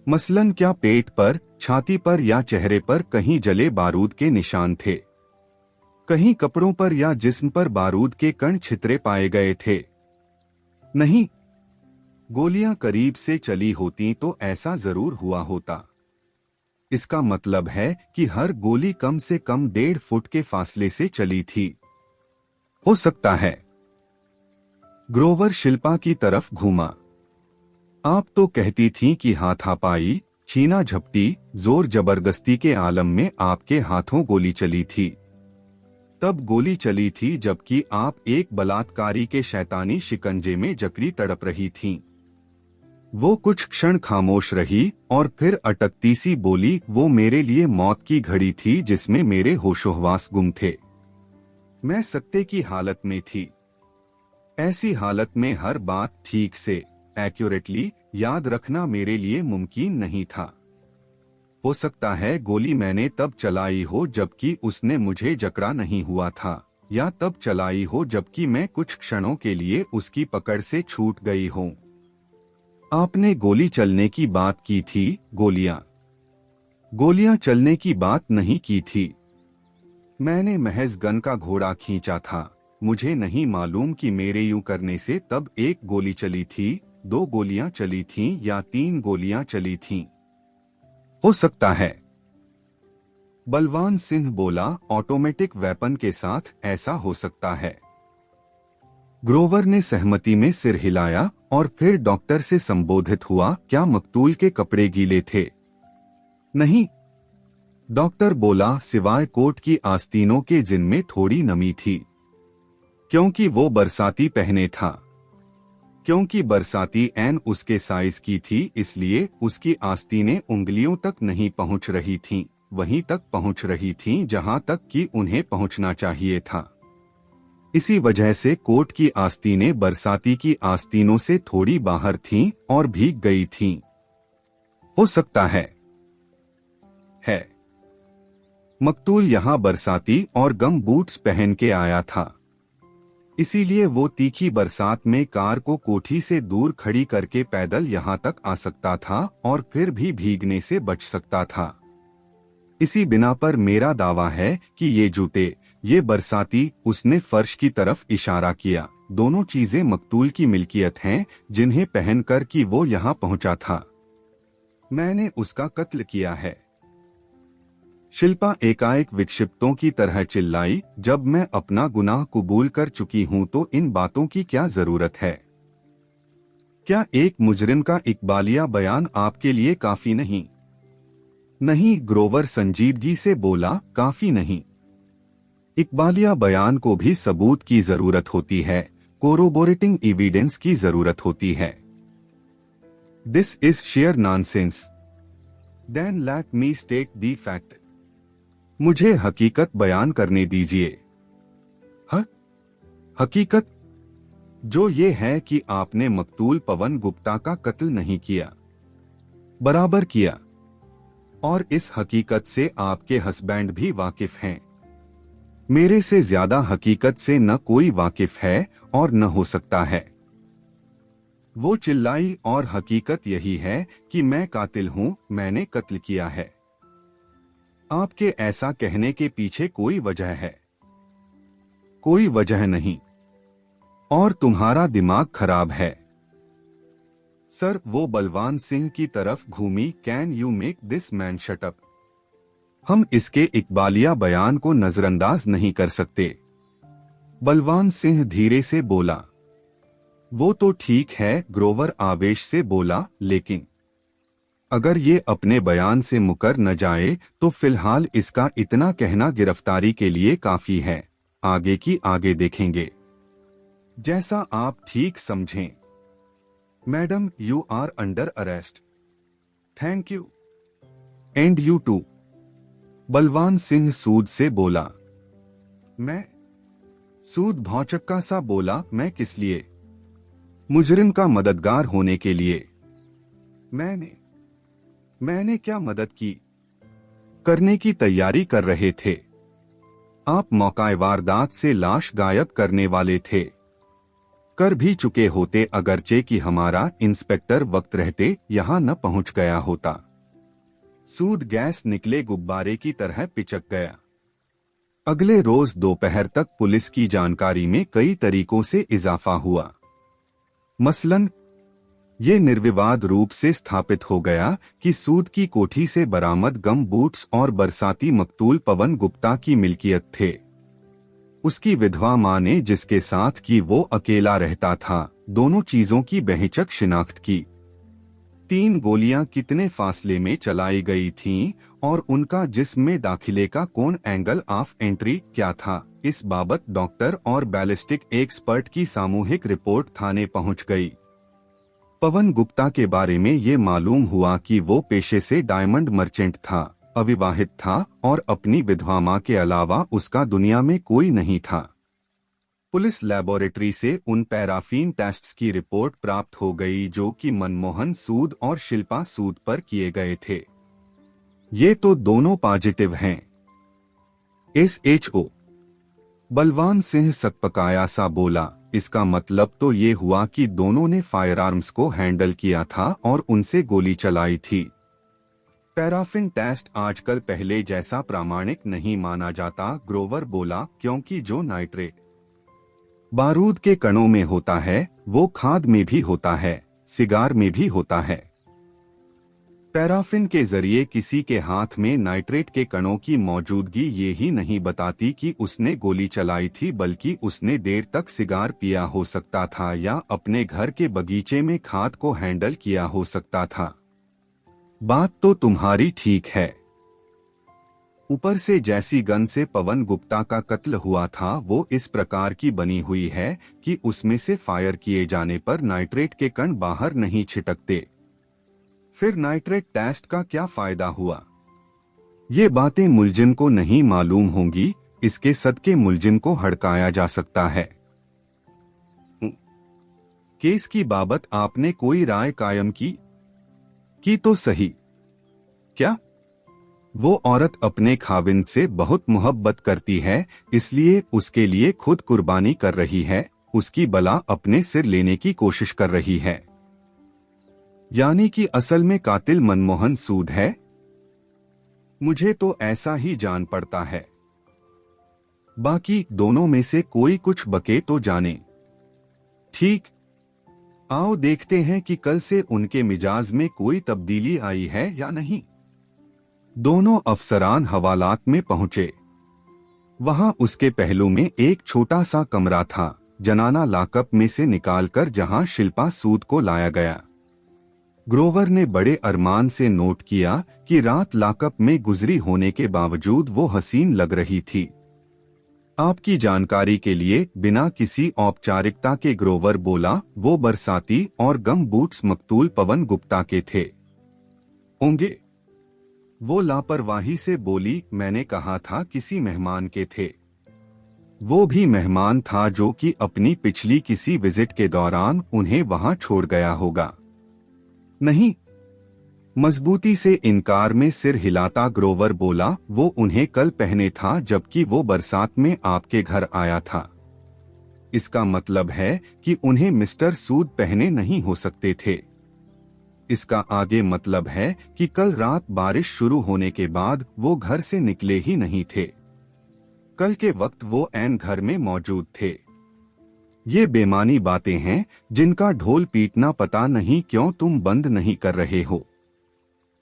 मसलन क्या पेट पर, छाती पर या चेहरे पर कहीं जले बारूद के निशान थे? कहीं कपड़ों पर या जिस्म पर बारूद के कण छितरे पाए गए थे? नहीं। गोलियां करीब से चली होती तो ऐसा जरूर हुआ होता। इसका मतलब है कि हर गोली कम से कम 1.5 फुट के फासले से चली थी। हो सकता है। ग्रोवर शिल्पा की तरफ घूमा। आप तो कहती थीं कि हाथापाई, छीना झपटी, जोर जबरदस्ती के आलम में आपके हाथों गोली चली थी। तब गोली चली थी जबकि आप एक बलात्कारी के शैतानी शिकंजे में जकड़ी तड़प रही थीं। वो कुछ क्षण खामोश रही और फिर अटकती सी बोली, वो मेरे लिए मौत की घड़ी थी जिसमें मेरे होशोहवास गुम थे। मैं सत्ते की हालत में थी। ऐसी हालत में हर बात ठीक से एक्यूरेटली याद रखना मेरे लिए मुमकिन नहीं था। हो सकता है गोली मैंने तब चलाई हो जबकि उसने मुझे जकड़ा नहीं हुआ था, या तब चलाई हो जबकि मैं कुछ क्षणों के लिए उसकी पकड़ से छूट गई हूं। आपने गोली चलने की बात की थी, गोलियां चलने की बात नहीं की थी। मैंने महज गन का घोड़ा खींचा था। मुझे नहीं मालूम कि मेरे यूं करने से तब एक गोली चली थी, 2 गोलियां चली थीं या 3 गोलियां चली थीं। हो सकता है, बलवान सिंह बोला, ऑटोमेटिक वेपन के साथ ऐसा हो सकता है। ग्रोवर ने सहमति में सिर हिलाया और फिर डॉक्टर से संबोधित हुआ, क्या मकतूल के कपड़े गीले थे? नहीं, डॉक्टर बोला, सिवाय कोट की आस्तीनों के जिनमें थोड़ी नमी थी। क्योंकि वो बरसाती पहने था। क्योंकि बरसाती एन उसके साइज की थी, इसलिए उसकी आस्तीनें उंगलियों तक नहीं पहुंच रही थीं, वहीं तक पहुंच रही थीं जहां तक कि उन्हें पहुंचना चाहिए था। इसी वजह से कोट की आस्तीनें बरसाती की आस्तीनों से थोड़ी बाहर थीं और भीग गई थीं। हो सकता है मकतूल यहां बरसाती और गम बूट्स पहन के आया था। इसीलिए वो तीखी बरसात में कार को कोठी से दूर खड़ी करके पैदल यहां तक आ सकता था और फिर भी भीगने से बच सकता था। इसी बिना पर मेरा दावा है कि ये जूते, ये बरसाती, उसने फर्श की तरफ इशारा किया, दोनों चीजें मकतूल की मिल्कियत हैं, जिन्हें पहनकर कि वो यहां पहुंचा था। मैंने उसका कत्ल किया है। शिल्पा एकाएक विक्षिप्तों की तरह चिल्लाई, जब मैं अपना गुनाह कबूल कर चुकी हूं तो इन बातों की क्या जरूरत है? क्या एक मुजरिम का इकबालिया बयान आपके लिए काफी नहीं? नहीं, ग्रोवर संजीदगी से बोला, काफी नहीं। इकबालिया बयान को भी सबूत की जरूरत होती है, कोरोबोरेटिंग एविडेंस की जरूरत होती है। This is sheer nonsense. Then let me state the fact. मुझे हकीकत बयान करने दीजिए। हकीकत जो ये है कि आपने मकतूल पवन गुप्ता का कत्ल नहीं किया, बराबर किया, और इस हकीकत से आपके हस्बैंड भी वाकिफ हैं। मेरे से ज्यादा हकीकत से न कोई वाकिफ है और न हो सकता है। वो चिल्लाई, और हकीकत यही है कि मैं कातिल हूं, मैंने कत्ल किया है। आपके ऐसा कहने के पीछे कोई वजह है? कोई वजह नहीं, और तुम्हारा दिमाग खराब है। सर, वो बलवान सिंह की तरफ घूमी, can you make this man shut up? हम इसके इकबालिया बयान को नजरअंदाज नहीं कर सकते। बलवान सिंह धीरे से बोला। वो तो ठीक है, ग्रोवर आवेश से बोला, लेकिन अगर ये अपने बयान से मुकर न जाए तो फिलहाल इसका इतना कहना गिरफ्तारी के लिए काफी है। आगे की आगे देखेंगे, जैसा आप ठीक समझें। Madam, you are under arrest. Thank you. And you too. Balwan Singh सूद से बोला। मैं? सूद भौचक्का सा बोला, मैं किस लिए? मुजरिम का मददगार होने के लिए। मैंने क्या मदद की? करने की तैयारी कर रहे थे। आप मौकाए वारदात से लाश गायब करने वाले थे। कर भी चुके होते, अगरचे कि हमारा इंस्पेक्टर वक्त रहते यहां न पहुंच गया होता। सूद गैस निकले गुब्बारे की तरह पिचक गया। अगले रोज दोपहर तक पुलिस की जानकारी में कई तरीकों से इजाफा हुआ। मसलन ये निर्विवाद रूप से स्थापित हो गया कि सूद की कोठी से बरामद गम बूट्स और बरसाती मकतूल पवन गुप्ता की मिल्कियत थे। उसकी विधवा मां ने, जिसके साथ कि वो अकेला रहता था, दोनों चीजों की बेहिचक शिनाख्त की। 3 गोलियां कितने फासले में चलाई गई थीं और उनका जिस्म में दाखिले का कौन एंगल ऑफ एंट्री क्या था, इस बाबत डॉक्टर और बैलिस्टिक एक्सपर्ट की सामूहिक रिपोर्ट थाने पहुंच गई। पवन गुप्ता के बारे में ये मालूम हुआ कि वो पेशे से डायमंड मर्चेंट था, अविवाहित था और अपनी विधवा मां के अलावा उसका दुनिया में कोई नहीं था। पुलिस लैबोरेटरी से उन पैराफीन टेस्ट्स की रिपोर्ट प्राप्त हो गई जो कि मनमोहन सूद और शिल्पा सूद पर किए गए थे। ये तो दोनों पॉजिटिव हैं। SHO बलवान सिंह सकपकाया सा बोला, इसका मतलब तो ये हुआ कि दोनों ने फायरआर्म्स को हैंडल किया था और उनसे गोली चलाई थी। पैराफिन टेस्ट आजकल पहले जैसा प्रामाणिक नहीं माना जाता, ग्रोवर बोला, क्योंकि जो नाइट्रेट बारूद के कणों में होता है वो खाद में भी होता है, सिगार में भी होता है। पैराफिन के जरिए किसी के हाथ में नाइट्रेट के कणों की मौजूदगी ये ही नहीं बताती कि उसने गोली चलाई थी, बल्कि उसने देर तक सिगार पिया हो सकता था या अपने घर के बगीचे में खाद को हैंडल किया हो सकता था। बात तो तुम्हारी ठीक है। ऊपर से जैसी गन से पवन गुप्ता का कत्ल हुआ था वो इस प्रकार की बनी हुई है कि उसमें से फायर किए जाने पर नाइट्रेट के कण बाहर नहीं छिटकते। फिर नाइट्रेट टेस्ट का क्या फायदा हुआ? ये बातें मुलजिम को नहीं मालूम होंगी, इसके सदके मुलजिम को हड़काया जा सकता है। केस की बाबत आपने कोई राय कायम की तो सही। क्या? वो औरत अपने खाविंद से बहुत मोहब्बत करती है, इसलिए उसके लिए खुद कुर्बानी कर रही है, उसकी बला अपने सिर लेने की कोशिश कर रही है। यानी कि असल में कातिल मनमोहन सूद है? मुझे तो ऐसा ही जान पड़ता है। बाकी दोनों में से कोई कुछ बके तो जाने। ठीक, आओ देखते हैं कि कल से उनके मिजाज में कोई तब्दीली आई है या नहीं। दोनों अफसरान हवालात में पहुंचे। वहां उसके पहलू में एक छोटा सा कमरा था, जनाना लाकअप में से निकालकर जहां शिल्पा सूद को लाया गया। ग्रोवर ने बड़े अरमान से नोट किया कि रात लाकअप में गुजरी होने के बावजूद वो हसीन लग रही थी। आपकी जानकारी के लिए, बिना किसी औपचारिकता के ग्रोवर बोला, वो बरसाती और गम बूट्स मकतूल पवन गुप्ता के थे होंगे। वो लापरवाही से बोली, मैंने कहा था किसी मेहमान के थे। वो भी मेहमान था जो कि अपनी पिछली किसी विजिट के दौरान उन्हें वहां छोड़ गया होगा। नहीं, मजबूती से इनकार में सिर हिलाता ग्रोवर बोला, वो उन्हें कल पहने था जबकि वो बरसात में आपके घर आया था। इसका मतलब है कि उन्हें मिस्टर सूद पहने नहीं हो सकते थे। इसका आगे मतलब है कि कल रात बारिश शुरू होने के बाद वो घर से निकले ही नहीं थे। कल के वक्त वो ऐन घर में मौजूद थे। ये बेमानी बातें हैं जिनका ढोल पीटना पता नहीं क्यों तुम बंद नहीं कर रहे हो।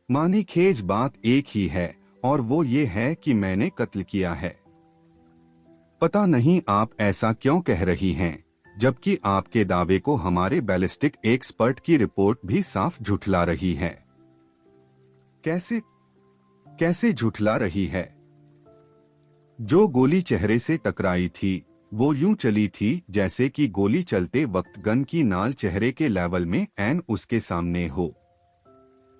मानी खेज बात एक ही है और वो ये है कि मैंने कत्ल किया है। पता नहीं आप ऐसा क्यों कह रही हैं, जबकि आपके दावे को हमारे बैलिस्टिक एक्सपर्ट की रिपोर्ट भी साफ झुठला रही है। कैसे झुठला रही है? जो गोली चेहरे से टकराई थी वो यूं चली थी जैसे कि गोली चलते वक्त गन की नाल चेहरे के लेवल में ऐन उसके सामने हो।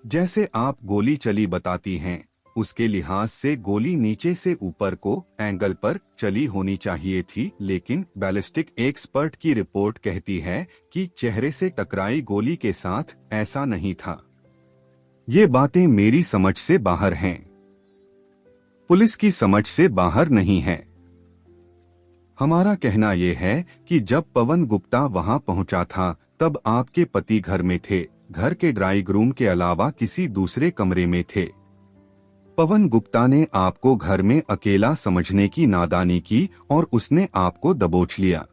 जैसे आप गोली चली बताती हैं, उसके लिहाज से गोली नीचे से ऊपर को एंगल पर चली होनी चाहिए थी, लेकिन बैलिस्टिक एक्सपर्ट की रिपोर्ट कहती है कि चेहरे से टकराई गोली के साथ ऐसा नहीं था। ये बातें मेरी समझ से बाहर हैं, पुलिस की समझ से बाहर नहीं है। हमारा कहना यह है कि जब पवन गुप्ता वहां पहुंचा था तब आपके पति घर में थे, घर के ड्राइंग रूम के अलावा किसी दूसरे कमरे में थे। पवन गुप्ता ने आपको घर में अकेला समझने की नादानी की और उसने आपको दबोच लिया।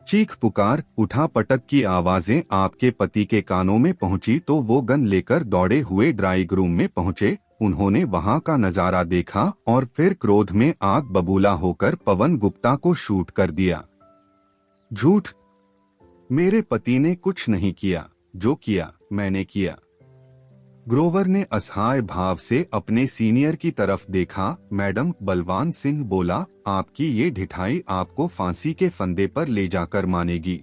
चीख पुकार, उठा पटक की आवाजें आपके पति के कानों में पहुंची तो वो गन लेकर दौड़े हुए ड्राइंग रूम में पहुंचे। उन्होंने वहां का नजारा देखा और फिर क्रोध में आग बबूला होकर पवन गुप्ता को शूट कर दिया। झूठ, मेरे पति ने कुछ नहीं किया, जो किया मैंने किया। ग्रोवर ने असहाय भाव से अपने सीनियर की तरफ देखा। मैडम, बलवान सिंह बोला, आपकी ये ढिठाई आपको फांसी के फंदे पर ले जाकर मानेगी।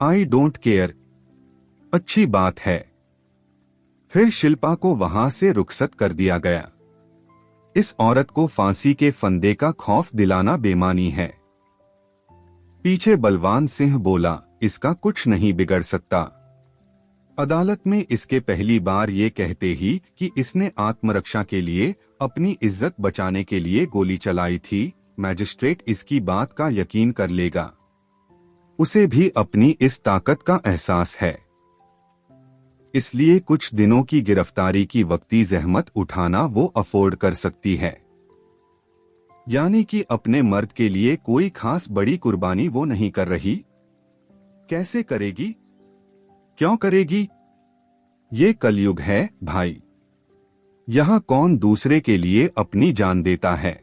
I don't care. अच्छी बात है। फिर शिल्पा को वहां से रुखसत कर दिया गया। इस औरत को फांसी के फंदे का खौफ दिलाना बेमानी है। पीछे बलवान सिंह बोला, इसका कुछ नहीं बिगड़ सकता। अदालत में इसके पहली बार ये कहते ही कि इसने आत्मरक्षा के लिए, अपनी इज्जत बचाने के लिए गोली चलाई थी, मैजिस्ट्रेट इसकी बात का यकीन कर लेगा। उसे भी अपनी इस ताकत का एहसास है, इसलिए कुछ दिनों की गिरफ्तारी की वक्ती जहमत उठाना वो अफोर्ड कर सकती है। यानी कि अपने मर्द के लिए कोई खास बड़ी कुर्बानी वो नहीं कर रही। कैसे करेगी, क्यों करेगी? ये कलयुग है भाई, यहाँ कौन दूसरे के लिए अपनी जान देता है।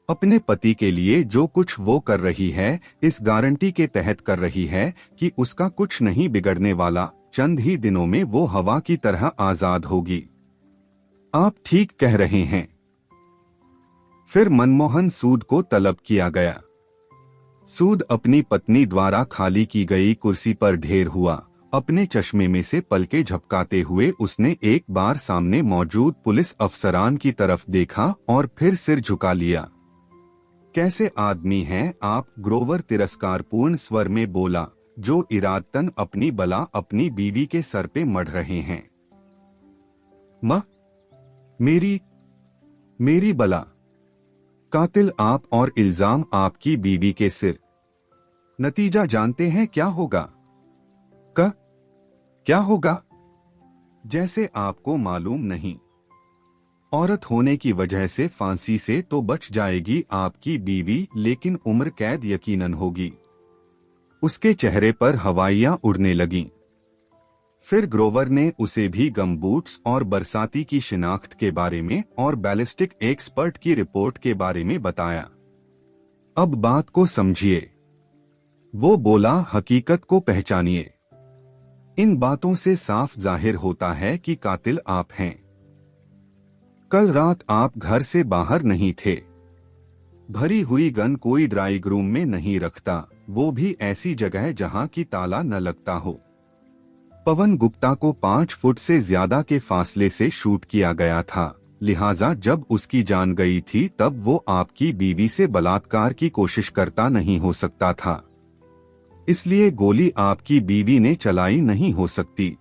अपने पति के लिए जो कुछ वो कर रही है, इस गारंटी के तहत कर रही है कि उसका कुछ नहीं बिगड़ने वाला, चंद ही दिनों में वो हवा की तरह आजाद होगी। आप ठीक कह रहे हैं। फिर मनमोहन सूद को तलब किया गया। सूद अपनी पत्नी द्वारा खाली की गई कुर्सी पर ढेर हुआ। अपने चश्मे में से पलके झपकाते हुए उसने एक बार सामने मौजूद पुलिस अफसरान की तरफ देखा और फिर सिर झुका लिया। कैसे आदमी हैं आप, ग्रोवर तिरस्कारपूर्ण स्वर में बोला, जो इरादतन अपनी बला अपनी बीवी के सर पे मढ़ रहे हैं। मेरी बला, कातिल आप और इल्जाम आपकी बीवी के सिर। नतीजा जानते हैं क्या होगा? क्या होगा? जैसे आपको मालूम नहीं। औरत होने की वजह से फांसी से तो बच जाएगी आपकी बीवी, लेकिन उम्र कैद यकीनन होगी। उसके चेहरे पर हवाइयां उड़ने लगीं। फिर ग्रोवर ने उसे भी गमबूट्स और बरसाती की शिनाख्त के बारे में और बैलिस्टिक एक्सपर्ट की रिपोर्ट के बारे में बताया। अब बात को समझिए। वो बोला, हकीकत को पहचानिए। इन बातों से साफ जाहिर होता है कि कातिल आप हैं। कल रात आप घर से बाहर नहीं थे। भरी हुई गन कोई ड्राई रूम में नहीं रखता, वो भी ऐसी जगह जहां की ताला न लगता हो। पवन गुप्ता को 5 फुट से ज्यादा के फासले से शूट किया गया था, लिहाजा जब उसकी जान गई थी तब वो आपकी बीवी से बलात्कार की कोशिश करता नहीं हो सकता था। इसलिए गोली आपकी बीवी ने चलाई नहीं हो सकती।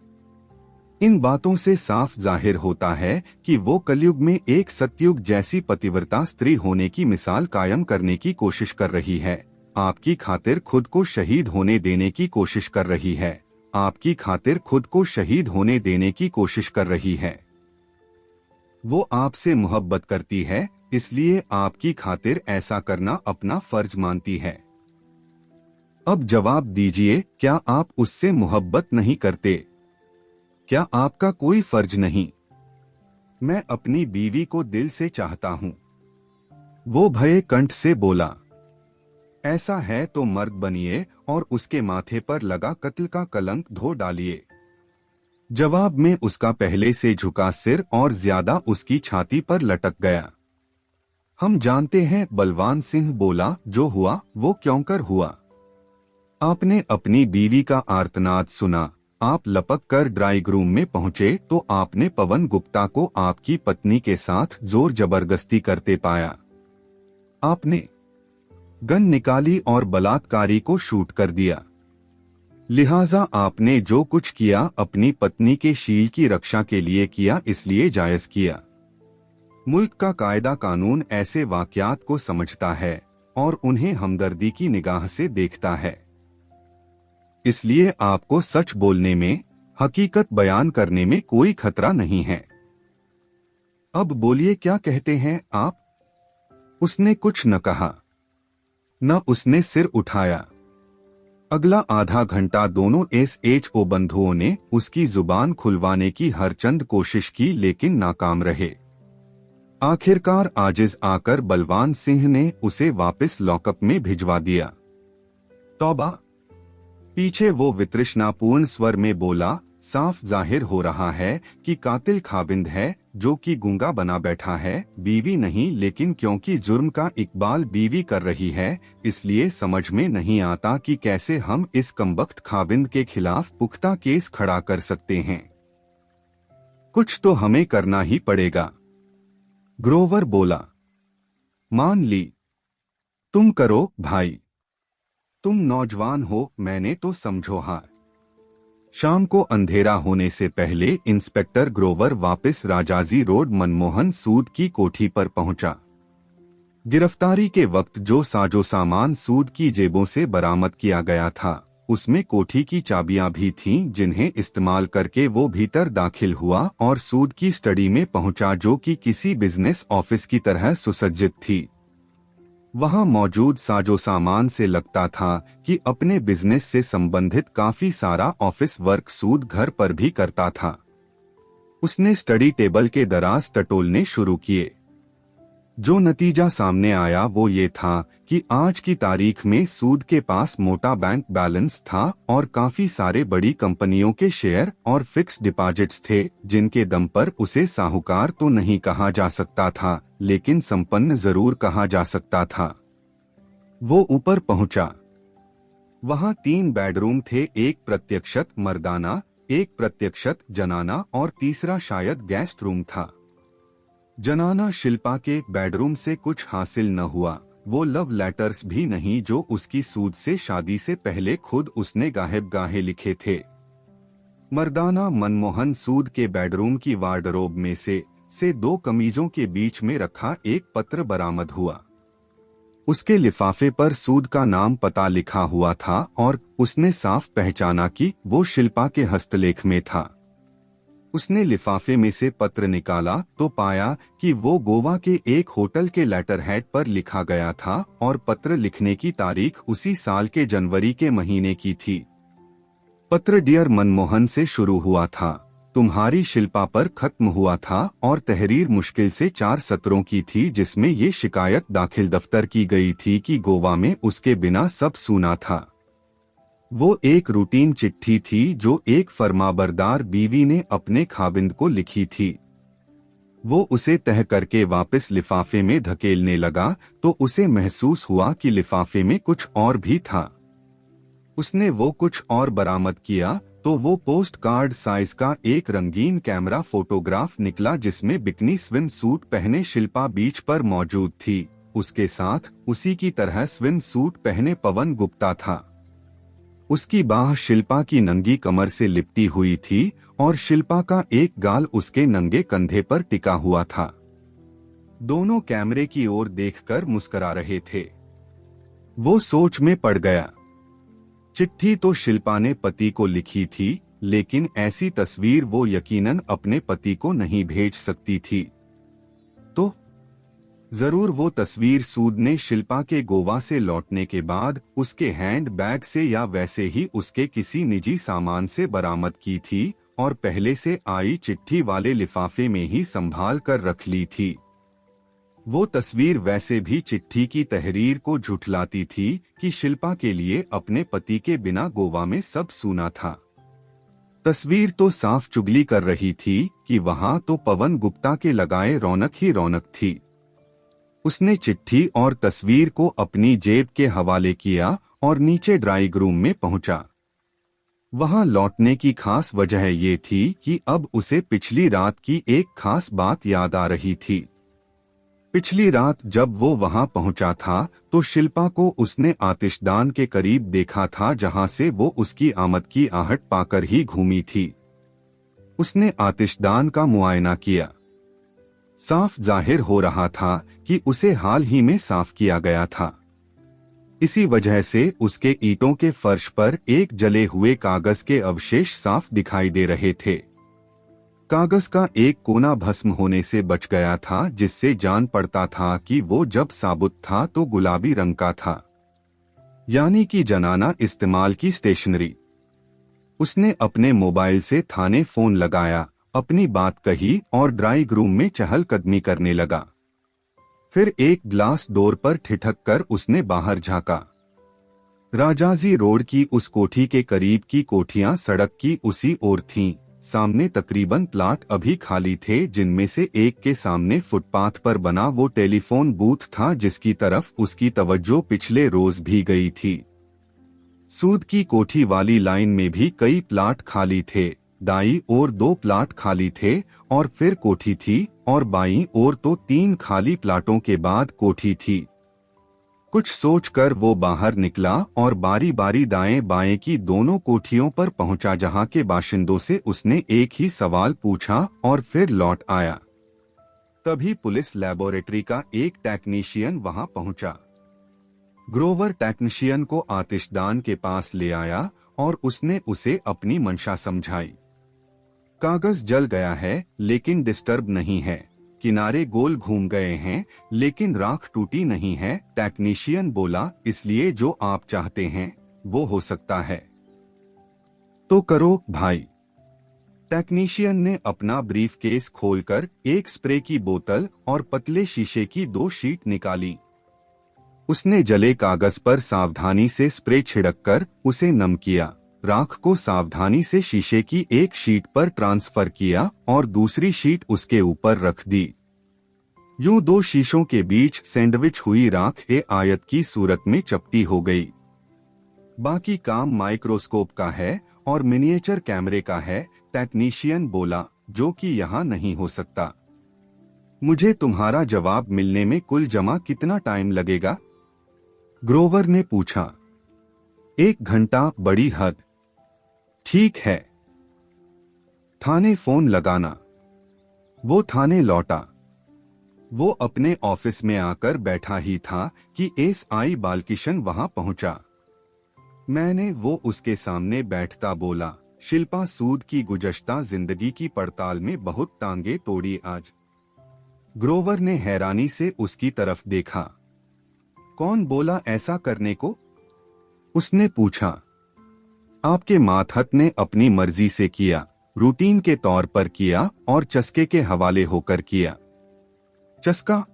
इन बातों से साफ जाहिर होता है कि वो कलयुग में एक सतयुग जैसी पतिव्रता स्त्री होने की मिसाल कायम करने की कोशिश कर रही है। आपकी खातिर खुद को शहीद होने देने की कोशिश कर रही है। आपकी खातिर खुद को शहीद होने देने की कोशिश कर रही है। वो आपसे मोहब्बत करती है, इसलिए आपकी खातिर ऐसा करना अपना फर्ज मानती है। अब जवाब दीजिए, क्या आप उससे मोहब्बत नहीं करते? क्या आपका कोई फर्ज नहीं? मैं अपनी बीवी को दिल से चाहता हूं। वो भये कंठ से बोला। ऐसा है तो मर्द बनिए और उसके माथे पर लगा कत्ल का कलंक धो डालिए। जवाब में उसका पहले से झुका सिर और ज्यादा उसकी छाती पर लटक गया। हम जानते हैं, बलवान सिंह बोला, जो हुआ वो क्यों कर हुआ। आपने अपनी बीवी का आर्तनाद सुना, आप लपक कर ड्राइंग रूम में पहुंचे तो आपने पवन गुप्ता को आपकी पत्नी के साथ जोर जबरदस्ती करते पाया। आपने गन निकाली और बलात्कारी को शूट कर दिया। लिहाजा आपने जो कुछ किया अपनी पत्नी के शील की रक्षा के लिए किया, इसलिए जायज किया। मुल्क का कायदा कानून ऐसे वाकयात को समझता है और उन्हें हमदर्दी की निगाह से देखता है। इसलिए आपको सच बोलने में, हकीकत बयान करने में कोई खतरा नहीं है। अब बोलिए, क्या कहते हैं आप? उसने कुछ न कहा, न उसने सिर उठाया। अगला आधा घंटा दोनों SHO बंधुओं ने उसकी जुबान खुलवाने की हरचंद कोशिश की, लेकिन नाकाम रहे। आखिरकार आजिज आकर बलवान सिंह ने उसे वापस लॉकअप में भिजवा दिया। तौबा! पीछे वो वितृष्णापूर्ण स्वर में बोला, साफ जाहिर हो रहा है कि कातिल खाबिंद है, जो कि गूंगा बना बैठा है, बीवी नहीं। लेकिन क्योंकि जुर्म का इकबाल बीवी कर रही है, इसलिए समझ में नहीं आता कि कैसे हम इस कमबख्त खाबिंद के खिलाफ पुख्ता केस खड़ा कर सकते हैं। कुछ तो हमें करना ही पड़ेगा। ग्रोवर बोला। मान ली। तुम करो भाई। तुम नौजवान हो, मैंने तो समझो हार। शाम को अंधेरा होने से पहले इंस्पेक्टर ग्रोवर वापस राजाजी रोड मनमोहन सूद की कोठी पर पहुंचा। गिरफ्तारी के वक्त जो साजो सामान सूद की जेबों से बरामद किया गया था, उसमें कोठी की चाबियां भी थीं, जिन्हें इस्तेमाल करके वो भीतर दाखिल हुआ और सूद की स्टडी में पहुंचा, जो कि किसी बिजनेस ऑफिस की तरह सुसज्जित थी। वहां मौजूद साजो सामान से लगता था कि अपने बिजनेस से संबंधित काफी सारा ऑफिस वर्क सूद घर पर भी करता था। उसने स्टडी टेबल के दराज टटोलने शुरू किए। जो नतीजा सामने आया वो ये था कि आज की तारीख में सूद के पास मोटा बैंक बैलेंस था और काफी सारे बड़ी कंपनियों के शेयर और फिक्स डिपॉजिट्स थे, जिनके दम पर उसे साहूकार तो नहीं कहा जा सकता था, लेकिन संपन्न जरूर कहा जा सकता था। वो ऊपर पहुंचा। वहां 3 बेडरूम थे, एक प्रत्यक्षत मर्दाना, एक प्रत्यक्षत जनाना और तीसरा शायद गेस्ट रूम था। जनाना शिल्पा के बेडरूम से कुछ हासिल न हुआ। वो लव लेटर्स भी नहीं जो उसकी सूद से शादी से पहले खुद उसने गाहे लिखे थे। मर्दाना मनमोहन सूद के बेडरूम की वार्डरोब में से 2 कमीजों के बीच में रखा एक पत्र बरामद हुआ। उसके लिफाफे पर सूद का नाम पता लिखा हुआ था और उसने साफ पहचाना कि वो शिल्पा के हस्तलेख में था। उसने लिफाफे में से पत्र निकाला तो पाया कि वो गोवा के एक होटल के लेटर हेड पर लिखा गया था और पत्र लिखने की तारीख उसी साल के जनवरी के महीने की थी। पत्र डियर मनमोहन से शुरू हुआ था, तुम्हारी शिल्पा पर खत्म हुआ था और तहरीर मुश्किल से 4 सत्रों की थी, जिसमें ये शिकायत दाखिल दफ्तर की गई थी कि गोवा में उसके बिना सब सूना था। वो एक रूटीन चिट्ठी थी जो एक फरमाबरदार बीवी ने अपने खाविंद को लिखी थी। वो उसे तह करके वापस लिफाफे में धकेलने लगा तो उसे महसूस हुआ कि लिफाफे में कुछ और भी था। उसने वो कुछ और बरामद किया तो वो पोस्ट कार्ड साइज का एक रंगीन कैमरा फोटोग्राफ निकला, जिसमें बिकनी स्विम सूट पहने शिल्पा बीच पर मौजूद थी। उसके साथ उसी की तरह स्विम सूट पहने पवन गुप्ता था। उसकी बाह शिल्पा की नंगी कमर से लिपटी हुई थी और शिल्पा का एक गाल उसके नंगे कंधे पर टिका हुआ था। दोनों कैमरे की ओर देखकर मुस्कुरा रहे थे। वो सोच में पड़ गया। चिट्ठी तो शिल्पा ने पति को लिखी थी, लेकिन ऐसी तस्वीर वो यकीनन अपने पति को नहीं भेज सकती थी। तो जरूर वो तस्वीर सूद ने शिल्पा के गोवा से लौटने के बाद उसके हैंड बैग से या वैसे ही उसके किसी निजी सामान से बरामद की थी और पहले से आई चिट्ठी वाले लिफाफे में ही संभाल कर रख ली थी। वो तस्वीर वैसे भी चिट्ठी की तहरीर को झुठलाती थी कि शिल्पा के लिए अपने पति के बिना गोवा में सब सूना था। तस्वीर तो साफ चुगली कर रही थी कि वहां तो पवन गुप्ता के लगाए रौनक ही रौनक थी। उसने चिट्ठी और तस्वीर को अपनी जेब के हवाले किया और नीचे ड्राइंग रूम में पहुंचा। वहां लौटने की खास वजह ये थी कि अब उसे पिछली रात की एक खास बात याद आ रही थी। पिछली रात जब वो वहां पहुंचा था तो शिल्पा को उसने आतिशदान के करीब देखा था, जहां से वो उसकी आमद की आहट पाकर ही घूमी थी। उसने आतिशदान का मुआयना किया। साफ जाहिर हो रहा था कि उसे हाल ही में साफ किया गया था। इसी वजह से उसके ईंटों के फर्श पर एक जले हुए कागज के अवशेष साफ दिखाई दे रहे थे। कागज का एक कोना भस्म होने से बच गया था, जिससे जान पड़ता था कि वो जब साबुत था तो गुलाबी रंग का था, यानी कि जनाना इस्तेमाल की स्टेशनरी। उसने अपने मोबाइल से थाने फोन लगाया, अपनी बात कही और ड्राइंग रूम में चहलकदमी करने लगा। फिर एक ग्लास डोर पर ठिठक कर उसने बाहर झांका। राजाजी रोड की उस कोठी के करीब की कोठियां सड़क की उसी ओर थीं। सामने तकरीबन प्लाट अभी खाली थे, जिनमें से एक के सामने फुटपाथ पर बना वो टेलीफोन बूथ था, जिसकी तरफ उसकी तवज्जो पिछले रोज भी गई थी। सूद की कोठी वाली लाइन में भी कई प्लाट खाली थे। दाईं ओर 2 प्लाट खाली थे और फिर कोठी थी, और बाईं ओर तो 3 खाली प्लाटों के बाद कोठी थी। कुछ सोचकर वो बाहर निकला और बारी बारी दाएं बाएं की दोनों कोठियों पर पहुंचा, जहां के बाशिंदों से उसने एक ही सवाल पूछा और फिर लौट आया। तभी पुलिस लेबोरेटरी का एक टेक्नीशियन वहां पहुंचा। ग्रोवर टेक्नीशियन को आतिशदान के पास ले आया और उसने उसे अपनी मंशा समझाई। कागज जल गया है लेकिन डिस्टर्ब नहीं है, किनारे गोल घूम गए हैं लेकिन राख टूटी नहीं है। टेक्नीशियन बोला, इसलिए जो आप चाहते हैं वो हो सकता है। तो करो भाई। टेक्नीशियन ने अपना ब्रीफकेस खोलकर एक स्प्रे की बोतल और पतले शीशे की 2 शीट निकाली। उसने जले कागज पर सावधानी से स्प्रे छिड़ककर उसे नम किया, राख को सावधानी से शीशे की एक शीट पर ट्रांसफर किया और दूसरी शीट उसके ऊपर रख दी। यूं 2 शीशों के बीच सैंडविच हुई राख एक आयत की सूरत में चपटी हो गई। बाकी काम माइक्रोस्कोप का है और मिनिएचर कैमरे का है, टेक्नीशियन बोला, जो कि यहाँ नहीं हो सकता। मुझे तुम्हारा जवाब मिलने में कुल जमा कितना टाइम लगेगा? ग्रोवर ने पूछा। 1 घंटा, बड़ी हद। ठीक है। थाने फोन लगाना। वो थाने लौटा। वो अपने ऑफिस में आकर बैठा ही था कि एसआई बालकिशन वहां पहुंचा। मैंने वो उसके सामने बैठता बोला, शिल्पा सूद की गुज़श्ता जिंदगी की पड़ताल में बहुत टांगे तोड़ी आज। ग्रोवर ने हैरानी से उसकी तरफ देखा। कौन बोला ऐसा करने को? उसने पूछा। आपके मातहत ने अपनी मर्जी से किया, रूटीन के तौर पर किया और चस्के के हवाले होकर किया। चस्का?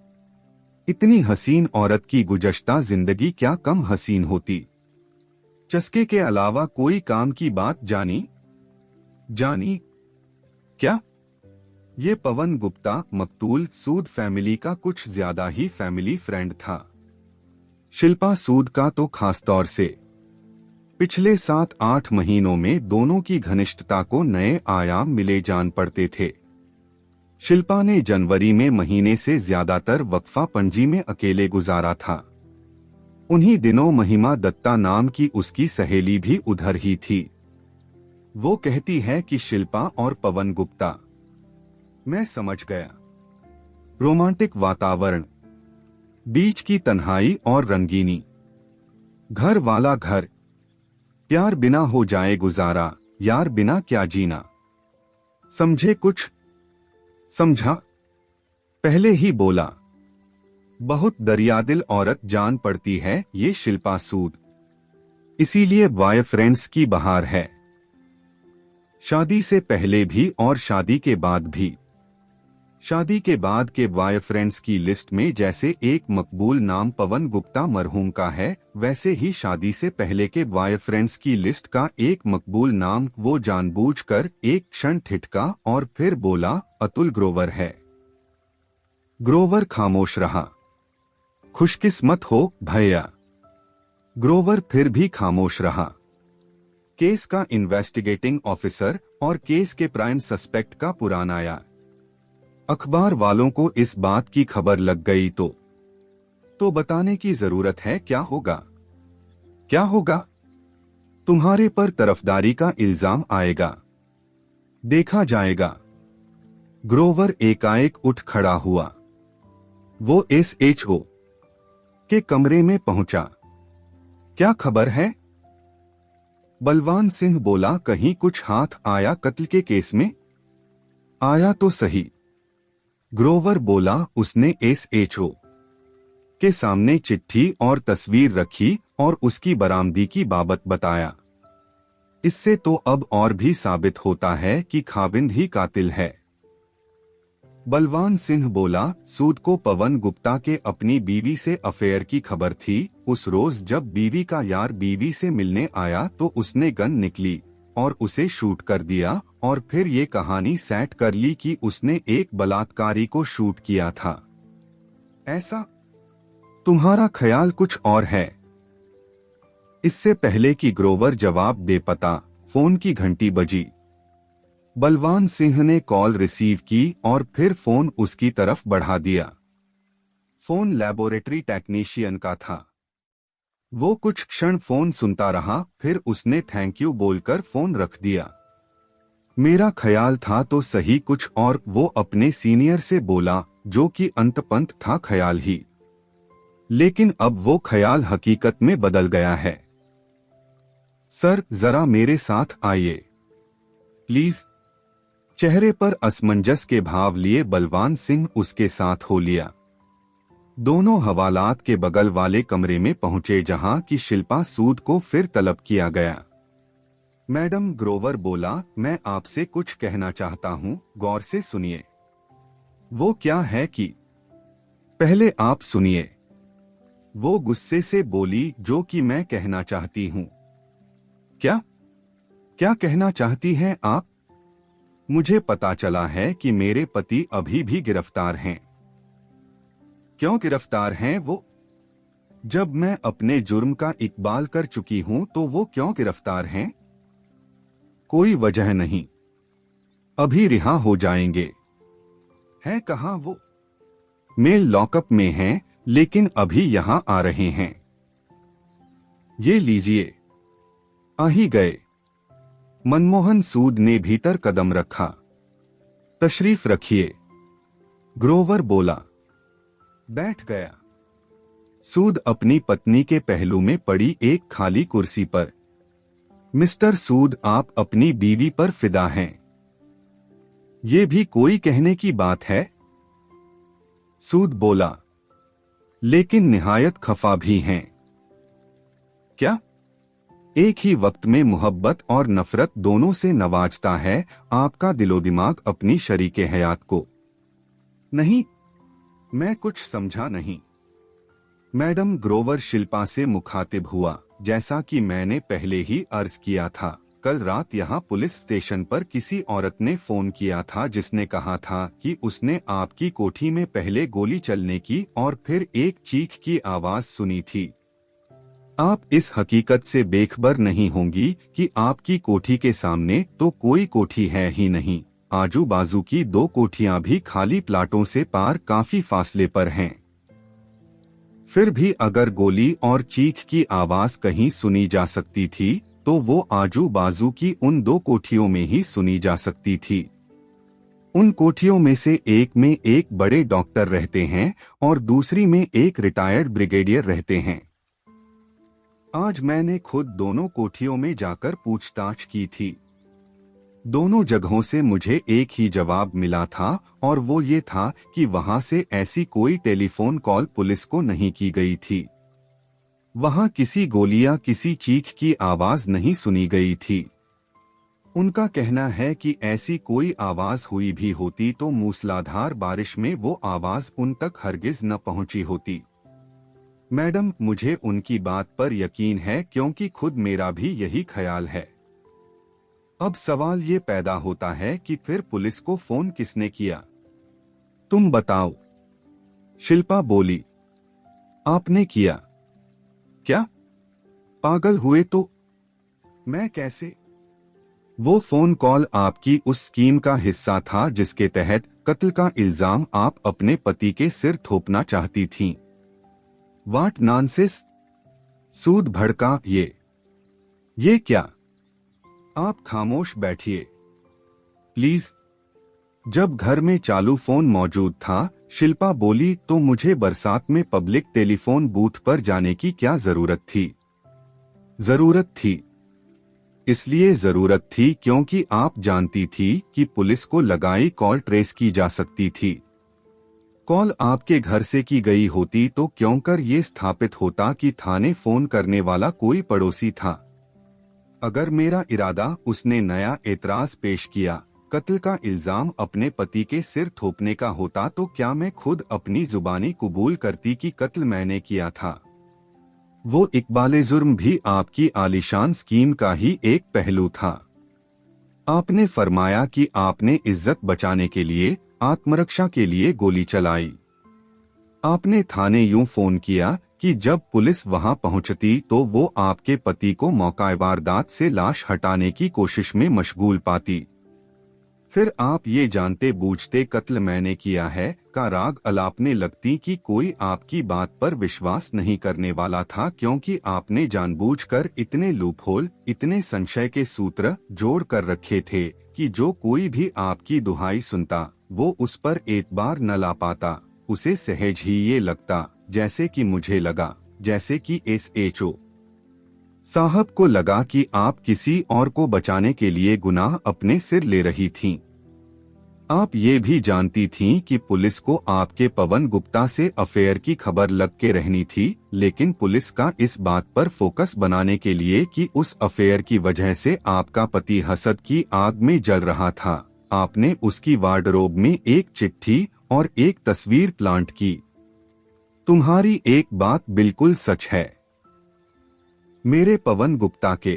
इतनी हसीन औरत की गुज़श्ता जिंदगी क्या कम हसीन होती? चस्के के अलावा कोई काम की बात जानी? क्या? ये पवन गुप्ता मकतूल सूद फैमिली का कुछ ज्यादा ही फैमिली फ्रेंड था। शिल्पा सूद का तो खासतौर से। पिछले 7-8 महीनों में दोनों की घनिष्ठता को नए आयाम मिले जान पड़ते थे। शिल्पा ने जनवरी में महीने से ज्यादातर वक्फा पणजी में अकेले गुजारा था। उन्हीं दिनों महिमा दत्ता नाम की उसकी सहेली भी उधर ही थी। वो कहती है कि शिल्पा और पवन गुप्ता। मैं समझ गया। रोमांटिक वातावरण, बीच की तन्हाई और रंगीनी, घर वाला घर, प्यार बिना हो जाए गुजारा, यार बिना क्या जीना। समझे कुछ? समझा? पहले ही बोला। बहुत दरियादिल औरत जान पड़ती है ये शिल्पा सूद, इसीलिए बॉयफ्रेंड्स की बहार है। शादी से पहले भी और शादी के बाद भी। शादी के बाद के बॉयफ्रेंड्स की लिस्ट में जैसे एक मकबूल नाम पवन गुप्ता मरहूम का है, वैसे ही शादी से पहले के बॉयफ्रेंड्स की लिस्ट का एक मकबूल नाम वो जानबूझकर एक क्षण ठिठका और फिर बोला, अतुल ग्रोवर है। ग्रोवर खामोश रहा। खुशकिस्मत हो भैया। ग्रोवर फिर भी खामोश रहा। केस का इन्वेस्टिगेटिंग ऑफिसर और केस के प्राइम सस्पेक्ट का पुराना यार। अखबार वालों को इस बात की खबर लग गई तो बताने की जरूरत है। क्या होगा? क्या होगा? तुम्हारे पर तरफदारी का इल्जाम आएगा, देखा जाएगा। ग्रोवर एकाएक उठ खड़ा हुआ। वो एसएचओ के कमरे में पहुंचा। क्या खबर है? बलवान सिंह बोला, कहीं कुछ हाथ आया कत्ल के केस में? आया तो सही। ग्रोवर बोला। उसने एसएचओ के सामने चिट्ठी और तस्वीर रखी और उसकी बरामदी की बाबत बताया। इससे तो अब और भी साबित होता है कि खाविंद ही कातिल है। बलवान सिंह बोला, सूद को पवन गुप्ता के अपनी बीवी से अफेयर की खबर थी। उस रोज जब बीवी का यार बीवी से मिलने आया तो उसने गन निकली और उसे शूट कर दिया और फिर ये कहानी सेट कर ली कि उसने एक बलात्कारी को शूट किया था। ऐसा? तुम्हारा ख्याल कुछ और है? इससे पहले कि ग्रोवर जवाब दे पाता, फोन की घंटी बजी। बलवान सिंह ने कॉल रिसीव की और फिर फोन उसकी तरफ बढ़ा दिया। फोन लेबोरेटरी टेक्नीशियन का था। वो कुछ क्षण फोन सुनता रहा, फिर उसने थैंक यू बोलकर फोन रख दिया। मेरा ख्याल था तो सही कुछ और वो अपने सीनियर से बोला, जो कि अंतपंत था ख्याल ही, लेकिन अब वो ख्याल हकीकत में बदल गया है। सर जरा मेरे साथ आइए प्लीज। चेहरे पर असमंजस के भाव लिए बलवान सिंह उसके साथ हो लिया। दोनों हवालात के बगल वाले कमरे में पहुंचे जहां की शिल्पा सूद को फिर तलब किया गया। मैडम ग्रोवर बोला, मैं आपसे कुछ कहना चाहता हूं, गौर से सुनिए। वो क्या है कि पहले आप सुनिए। वो गुस्से से बोली, जो कि मैं कहना चाहती हूं। क्या क्या कहना चाहती हैं आप? मुझे पता चला है कि मेरे पति अभी भी गिरफ्तार हैं। क्यों गिरफ्तार हैं वो? जब मैं अपने जुर्म का इकबाल कर चुकी हूं तो वो क्यों गिरफ्तार हैं? कोई वजह नहीं, अभी रिहा हो जाएंगे। है कहाँ वो? मेल लॉकअप में हैं, लेकिन अभी यहां आ रहे हैं। ये लीजिए। आ ही गए। मनमोहन सूद ने भीतर कदम रखा। तशरीफ रखिए, ग्रोवर बोला। बैठ गया। सूद अपनी पत्नी के पहलू में पड़ी एक खाली कुर्सी पर। मिस्टर सूद, आप अपनी बीवी पर फिदा हैं। ये भी कोई कहने की बात है? सूद बोला, लेकिन निहायत खफा भी हैं। क्या? एक ही वक्त में मोहब्बत और नफरत दोनों से नवाजता है आपका दिलो दिमाग अपनी शरीके हयात को? नहीं, मैं कुछ समझा नहीं। मैडम ग्रोवर शिल्पा से मुखातिब हुआ, जैसा कि मैंने पहले ही अर्ज किया था। कल रात यहाँ पुलिस स्टेशन पर किसी औरत ने फोन किया था जिसने कहा था कि उसने आपकी कोठी में पहले गोली चलने की और फिर एक चीख की आवाज सुनी थी। आप इस हकीकत से बेखबर नहीं होंगी कि आपकी कोठी के सामने तो कोई कोठी है ही नहीं, आजू बाजू की दो कोठियां भी खाली प्लाटों से पार काफी फासले पर हैं। फिर भी अगर गोली और चीख की आवाज कहीं सुनी जा सकती थी तो वो आजू बाजू की उन दो कोठियों में ही सुनी जा सकती थी। उन कोठियों में से एक में एक बड़े डॉक्टर रहते हैं और दूसरी में एक रिटायर्ड ब्रिगेडियर रहते हैं। आज मैंने खुद दोनों कोठियों में जाकर पूछताछ की थी। दोनों जगहों से मुझे एक ही जवाब मिला था और वो ये था कि वहां से ऐसी कोई टेलीफोन कॉल पुलिस को नहीं की गई थी। वहां किसी गोली या किसी चीख की आवाज नहीं सुनी गई थी। उनका कहना है कि ऐसी कोई आवाज हुई भी होती तो मूसलाधार बारिश में वो आवाज उन तक हरगिज न पहुंची होती। मैडम, मुझे उनकी बात पर यकीन है क्योंकि खुद मेरा भी यही ख्याल है। अब सवाल ये पैदा होता है कि फिर पुलिस को फोन किसने किया? तुम बताओ, शिल्पा बोली। आपने किया? क्या पागल हुए तो? मैं कैसे? वो फोन कॉल आपकी उस स्कीम का हिस्सा था जिसके तहत कत्ल का इल्जाम आप अपने पति के सिर थोपना चाहती थीं। What nonsense! सूद भड़का। ये क्या? आप खामोश बैठिए प्लीज। जब घर में चालू फोन मौजूद था, शिल्पा बोली, तो मुझे बरसात में पब्लिक टेलीफोन बूथ पर जाने की क्या जरूरत थी? जरूरत थी इसलिए जरूरत थी क्योंकि आप जानती थी कि पुलिस को लगाई कॉल ट्रेस की जा सकती थी। कॉल आपके घर से की गई होती तो क्यों कर ये स्थापित होता कि थाने फोन करने वाला कोई पड़ोसी था। अगर मेरा इरादा उसने नया एतराज पेश किया, कत्ल का इल्जाम अपने पति के सिर थोपने का होता, तो क्या मैं खुद अपनी जुबानी कबूल करती कि कत्ल मैंने किया था? वो इकबाले जुर्म भी आपकी आलीशान स्कीम का ही एक पहलू था। आपने फरमाया कि आपने इज्जत बचाने के लिए, आत्मरक्षा के लिए गोली चलाई। आपने थाने यूं फोन किया कि जब पुलिस वहां पहुंचती तो वो आपके पति को मौका वारदात से लाश हटाने की कोशिश में मशगूल पाती। फिर आप ये जानते बूझते कत्ल मैंने किया है का राग अलापने लगती कि कोई आपकी बात पर विश्वास नहीं करने वाला था, क्योंकि आपने जानबूझकर इतने लूपहोल, इतने संशय के सूत्र जोड़ कर रखे थे कि जो कोई भी आपकी दुहाई सुनता वो उस पर एक बार न ला पाता। उसे सहज ही ये लगता जैसे कि मुझे लगा, जैसे कि SHO साहब को लगा कि आप किसी और को बचाने के लिए गुनाह अपने सिर ले रही थीं। आप ये भी जानती थीं कि पुलिस को आपके पवन गुप्ता से अफेयर की खबर लग के रहनी थी, लेकिन पुलिस का इस बात पर फोकस बनाने के लिए कि उस अफेयर की वजह से आपका पति हसद की आग में जल रहा था, आपने उसकी वार्डरोब में एक चिट्ठी और एक तस्वीर प्लांट की। तुम्हारी एक बात बिल्कुल सच है, मेरे पवन गुप्ता के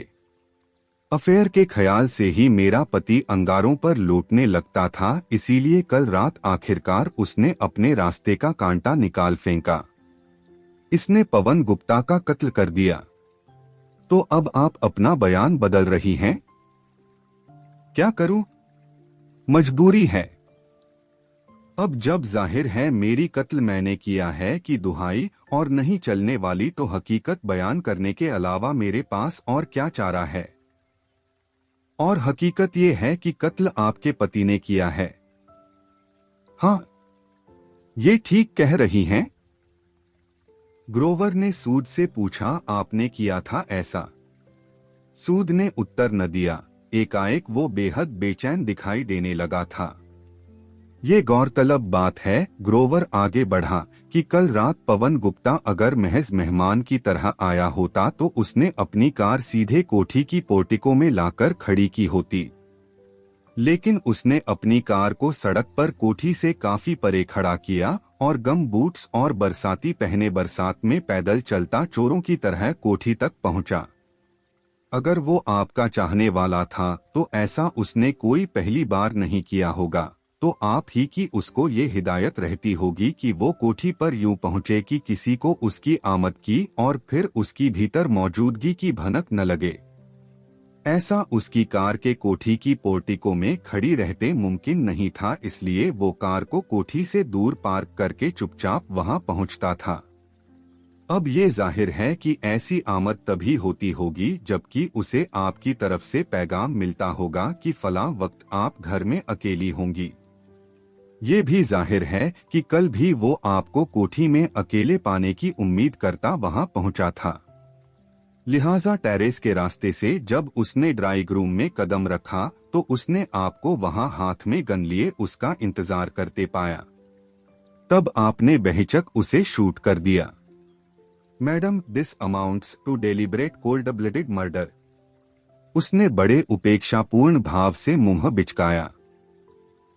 अफेयर के ख्याल से ही मेरा पति अंगारों पर लौटने लगता था, इसीलिए कल रात आखिरकार उसने अपने रास्ते का कांटा निकाल फेंका। इसने पवन गुप्ता का कत्ल कर दिया। तो अब आप अपना बयान बदल रही हैं? क्या करूं? मजबूरी है। अब जब जाहिर है मेरी कत्ल मैंने किया है कि दुहाई और नहीं चलने वाली, तो हकीकत बयान करने के अलावा मेरे पास और क्या चारा है। और हकीकत ये है कि कत्ल आपके पति ने किया है। हाँ, ये ठीक कह रही हैं? ग्रोवर ने सूद से पूछा, आपने किया था ऐसा? सूद ने उत्तर न दिया। एकाएक वो बेहद बेचैन दिखाई देने लगा था। ये गौरतलब बात है, ग्रोवर आगे बढ़ा, कि कल रात पवन गुप्ता अगर महज मेहमान की तरह आया होता तो उसने अपनी कार सीधे कोठी की पोर्टिको में लाकर खड़ी की होती, लेकिन उसने अपनी कार को सड़क पर कोठी से काफी परे खड़ा किया और गम बूट्स और बरसाती पहने बरसात में पैदल चलता चोरों की तरह कोठी तक पहुंचा। अगर वो आपका चाहने वाला था तो ऐसा उसने कोई पहली बार नहीं किया होगा, तो आप ही की उसको ये हिदायत रहती होगी कि वो कोठी पर यूं पहुंचे कि किसी को उसकी आमद की और फिर उसकी भीतर मौजूदगी की भनक न लगे। ऐसा उसकी कार के कोठी की पोर्टिको में खड़ी रहते मुमकिन नहीं था, इसलिए वो कार को कोठी से दूर पार्क करके चुपचाप वहां पहुंचता था। अब ये जाहिर है कि ऐसी आमद तभी होती होगी जबकि उसे आपकी तरफ से पैगाम मिलता होगा कि फलां वक्त आप घर में अकेली होंगी। ये भी जाहिर है कि कल भी वो आपको कोठी में अकेले पाने की उम्मीद करता वहां पहुंचा था। लिहाजा टेरेस के रास्ते से जब उसने ड्राइंग रूम में कदम रखा तो उसने आपको वहां हाथ में गन लिए उसका इंतजार करते पाया। तब आपने बेहिचक उसे शूट कर दिया। Madam, this amounts to deliberate cold blooded murder. उसने बड़े उपेक्षापूर्ण भाव से मुंह बिचकाया।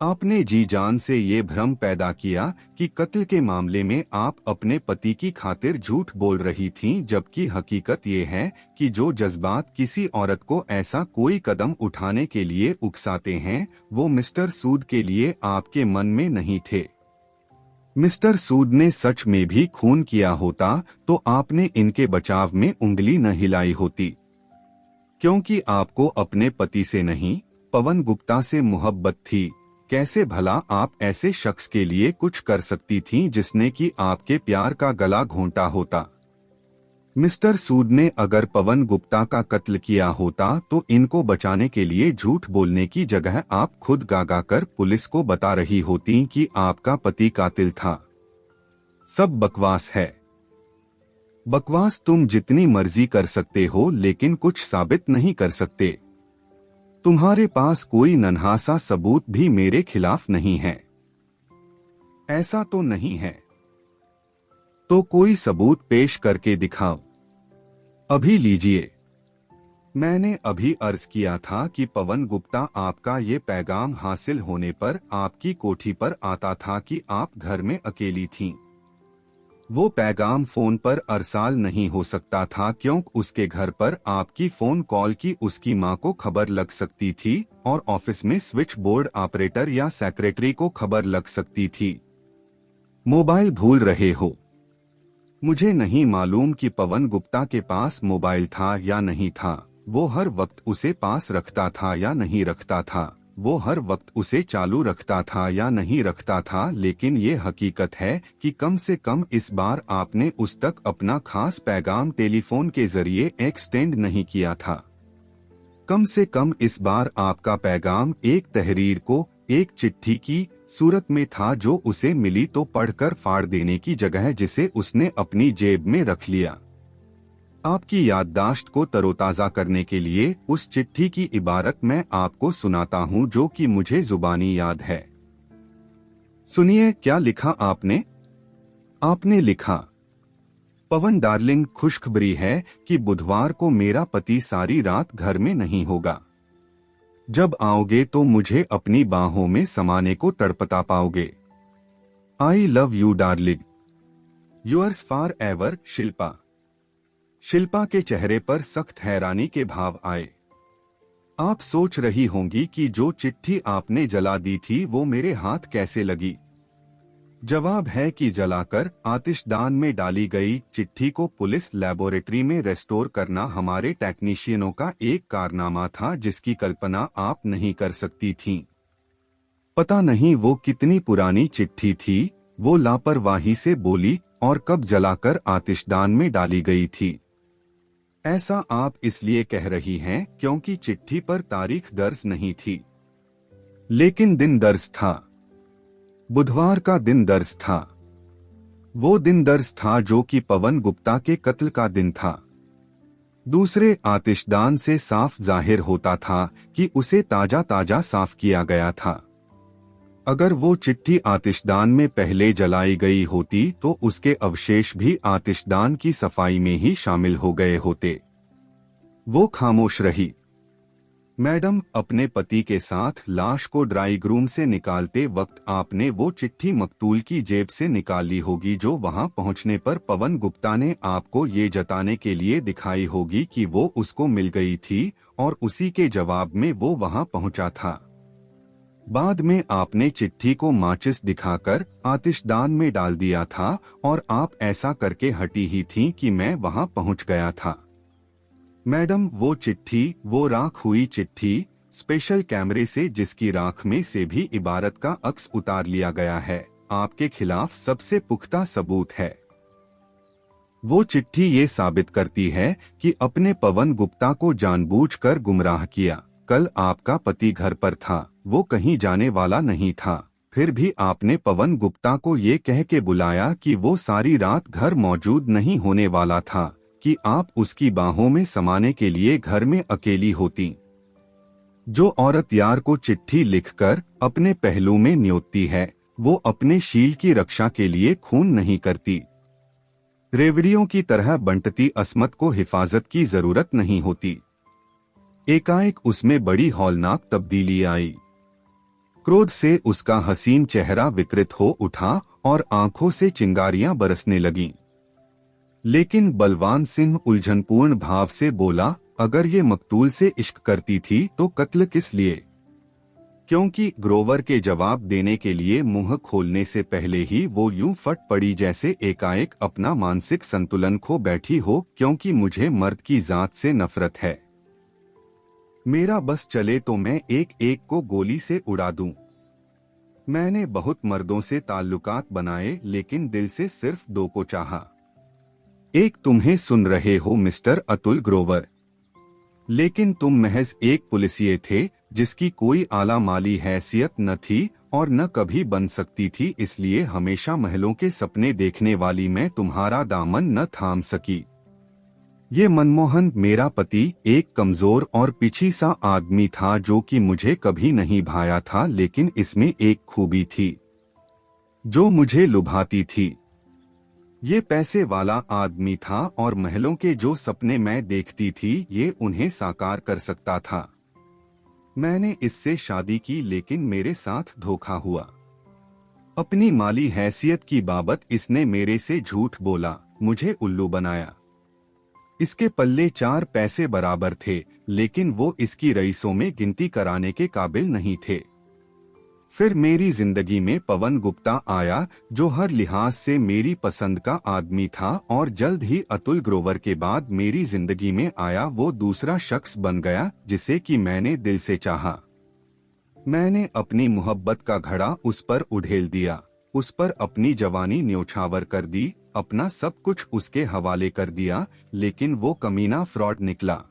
आपने जी जान से ये भ्रम पैदा किया कि कत्ल के मामले में आप अपने पति की खातिर झूठ बोल रही थीं, जबकि हकीकत ये है कि जो जज्बात किसी औरत को ऐसा कोई कदम उठाने के लिए उकसाते हैं वो मिस्टर सूद के लिए आपके मन में नहीं थे। मिस्टर सूद ने सच में भी खून किया होता तो आपने इनके बचाव में उंगली न हिलाई होती, क्योंकि आपको अपने पति से नहीं पवन गुप्ता से मोहब्बत थी। कैसे भला आप ऐसे शख्स के लिए कुछ कर सकती थीं जिसने कि आपके प्यार का गला घोंटा होता। मिस्टर सूद ने अगर पवन गुप्ता का कत्ल किया होता तो इनको बचाने के लिए झूठ बोलने की जगह आप खुद गागा कर पुलिस को बता रही होती कि आपका पति कातिल था। सब बकवास है। बकवास तुम जितनी मर्जी कर सकते हो, लेकिन कुछ साबित नहीं कर सकते। तुम्हारे पास कोई नन्हा-सा सबूत भी मेरे खिलाफ नहीं है। ऐसा तो नहीं है। तो कोई सबूत पेश करके दिखाओ। अभी लीजिए। मैंने अभी अर्ज किया था कि पवन गुप्ता आपका ये पैगाम हासिल होने पर आपकी कोठी पर आता था कि आप घर में अकेली थीं। वो पैगाम फोन पर अरसाल नहीं हो सकता था, क्योंकि उसके घर पर आपकी फोन कॉल की उसकी मां को खबर लग सकती थी और ऑफिस में स्विच बोर्ड ऑपरेटर या सेक्रेटरी को खबर लग सकती थी। मोबाइल भूल रहे हो। मुझे नहीं मालूम कि पवन गुप्ता के पास मोबाइल था या नहीं था, वो हर वक्त उसे पास रखता था या नहीं रखता था, वो हर वक्त उसे चालू रखता था या नहीं रखता था, लेकिन ये हकीकत है कि कम से कम इस बार आपने उस तक अपना खास पैगाम टेलीफोन के जरिए एक्सटेंड नहीं किया था। कम से कम इस बार आपका पैगाम एक तहरीर को, एक चिट्ठी की सूरत में था जो उसे मिली तो पढ़कर फाड़ देने की जगह जिसे उसने अपनी जेब में रख लिया। आपकी याददाश्त को तरोताजा करने के लिए उस चिट्ठी की इबारत मैं आपको सुनाता हूं जो कि मुझे जुबानी याद है। सुनिए क्या लिखा आपने। आपने लिखा, पवन डार्लिंग, खुशखबरी है कि बुधवार को मेरा पति सारी रात घर में नहीं होगा। जब आओगे तो मुझे अपनी बाहों में समाने को तड़पता पाओगे। I love you darling, yours for ever Shilpa. Shilpa के चेहरे पर सख्त हैरानी के भाव आए। आप सोच रही होंगी कि जो चिट्ठी आपने जला दी थी वो मेरे हाथ कैसे लगी। जवाब है कि जलाकर आतिशदान में डाली गई चिट्ठी को पुलिस लैबोरेटरी में रेस्टोर करना हमारे टेक्नीशियनों का एक कारनामा था जिसकी कल्पना आप नहीं कर सकती थीं। पता नहीं वो कितनी पुरानी चिट्ठी थी, वो लापरवाही से बोली और कब जलाकर आतिशदान में डाली गई थी। ऐसा आप इसलिए कह रही हैं क्योंकि चिट्ठी पर तारीख दर्ज नहीं थी, लेकिन दिन दर्ज था। बुधवार का दिन दर्ज था। वो दिन दर्ज था जो कि पवन गुप्ता के कत्ल का दिन था। दूसरे आतिशदान से साफ जाहिर होता था कि उसे ताजा ताजा साफ किया गया था। अगर वो चिट्ठी आतिशदान में पहले जलाई गई होती तो उसके अवशेष भी आतिशदान की सफाई में ही शामिल हो गए होते। वो खामोश रही। मैडम, अपने पति के साथ लाश को ड्राई ग्रूम से निकालते वक्त आपने वो चिट्ठी मकतूल की जेब से निकाल ली होगी जो वहां पहुंचने पर पवन गुप्ता ने आपको ये जताने के लिए दिखाई होगी कि वो उसको मिल गई थी और उसी के जवाब में वो वहां पहुंचा था। बाद में आपने चिट्ठी को माचिस दिखाकर आतिशदान में डाल दिया था और आप ऐसा करके हटी ही थीं कि मैं वहां पहुंच गया था। मैडम, वो चिट्ठी, वो राख हुई चिट्ठी, स्पेशल कैमरे से जिसकी राख में से भी इबारत का अक्स उतार लिया गया है, आपके खिलाफ सबसे पुख्ता सबूत है। वो चिट्ठी ये साबित करती है कि अपने पवन गुप्ता को जानबूझकर गुमराह किया। कल आपका पति घर पर था, वो कहीं जाने वाला नहीं था, फिर भी आपने पवन गुप्ता को ये कह के बुलाया कि वो सारी रात घर मौजूद नहीं होने वाला था कि आप उसकी बाहों में समाने के लिए घर में अकेली होती। जो औरत यार को चिट्ठी लिखकर अपने पहलू में न्योतती है, वो अपने शील की रक्षा के लिए खून नहीं करती। रेवड़ियों की तरह बंटती अस्मत को हिफाजत की जरूरत नहीं होती। एकाएक उसमें बड़ी हौलनाक तब्दीली आई। क्रोध से उसका हसीन चेहरा विकृत हो उठा और आंखों से चिंगारियां बरसने लगीं। लेकिन बलवान सिंह उलझनपूर्ण भाव से बोला, अगर ये मकतूल से इश्क करती थी तो कत्ल किस लिए? क्योंकि ग्रोवर के जवाब देने के लिए मुंह खोलने से पहले ही वो यूं फट पड़ी जैसे एकाएक अपना मानसिक संतुलन खो बैठी हो। क्योंकि मुझे मर्द की जात से नफरत है। मेरा बस चले तो मैं एक एक को गोली से उड़ा दूं। मैंने बहुत मर्दों से ताल्लुकात बनाए, लेकिन दिल से सिर्फ दो को चाहा। एक तुम्हें सुन रहे हो मिस्टर अतुल ग्रोवर, लेकिन तुम महज एक पुलिसिये थे जिसकी कोई आला माली हैसियत न थी और न कभी बन सकती थी। इसलिए हमेशा महलों के सपने देखने वाली मैं तुम्हारा दामन न थाम सकी। ये मनमोहन मेरा पति एक कमजोर और पिछी सा आदमी था जो कि मुझे कभी नहीं भाया था, लेकिन इसमें एक खूबी थी जो मुझे लुभाती थी। ये पैसे वाला आदमी था और महलों के जो सपने मैं देखती थी ये उन्हें साकार कर सकता था। मैंने इससे शादी की, लेकिन मेरे साथ धोखा हुआ। अपनी माली हैसियत की बाबत इसने मेरे से झूठ बोला, मुझे उल्लू बनाया। इसके पल्ले 4 पैसे बराबर थे, लेकिन वो इसकी रईसों में गिनती कराने के काबिल नहीं थे। फिर मेरी जिंदगी में पवन गुप्ता आया जो हर लिहाज से मेरी पसंद का आदमी था, और जल्द ही अतुल ग्रोवर के बाद मेरी जिंदगी में आया वो दूसरा शख्स बन गया जिसे कि मैंने दिल से चाहा। मैंने अपनी मोहब्बत का घड़ा उस पर उड़ेल दिया, उस पर अपनी जवानी न्योछावर कर दी, अपना सब कुछ उसके हवाले कर दिया, लेकिन वो कमीना फ्रॉड निकला।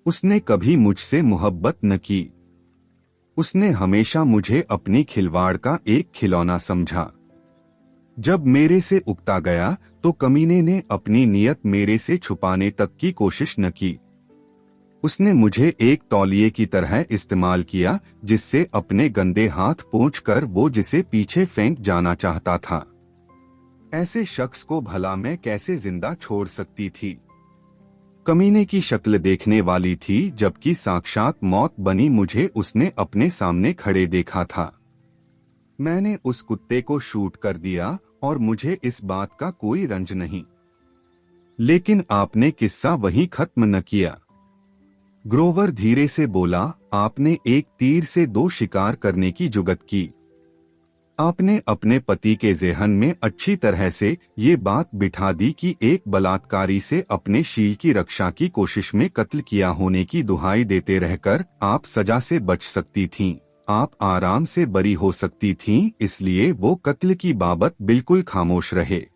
उसने कभी मुझसे मोहब्बत न की। उसने हमेशा मुझे अपनी खिलवाड़ का एक खिलौना समझा। जब मेरे से उकता गया तो कमीने ने अपनी नीयत मेरे से छुपाने तक की कोशिश न की। उसने मुझे एक तौलिए की तरह इस्तेमाल किया, जिससे अपने गंदे हाथ पोंछकर वो जिसे पीछे फेंक जाना चाहता था। ऐसे शख्स को भला मैं कैसे जिंदा छोड़ सकती थी। कमीने की शक्ल देखने वाली थी, जबकि साक्षात मौत बनी मुझे उसने अपने सामने खड़े देखा था। मैंने उस कुत्ते को शूट कर दिया और मुझे इस बात का कोई रंज नहीं। लेकिन आपने किस्सा वहीं खत्म न किया। ग्रोवर धीरे से बोला, आपने एक तीर से दो शिकार करने की जुगत की। आपने अपने पति के ज़हन में अच्छी तरह से ये बात बिठा दी कि एक बलात्कारी से अपने शील की रक्षा की कोशिश में कत्ल किया होने की दुहाई देते रहकर आप सजा से बच सकती थीं, आप आराम से बरी हो सकती थीं, इसलिए वो कत्ल की बाबत बिल्कुल खामोश रहे।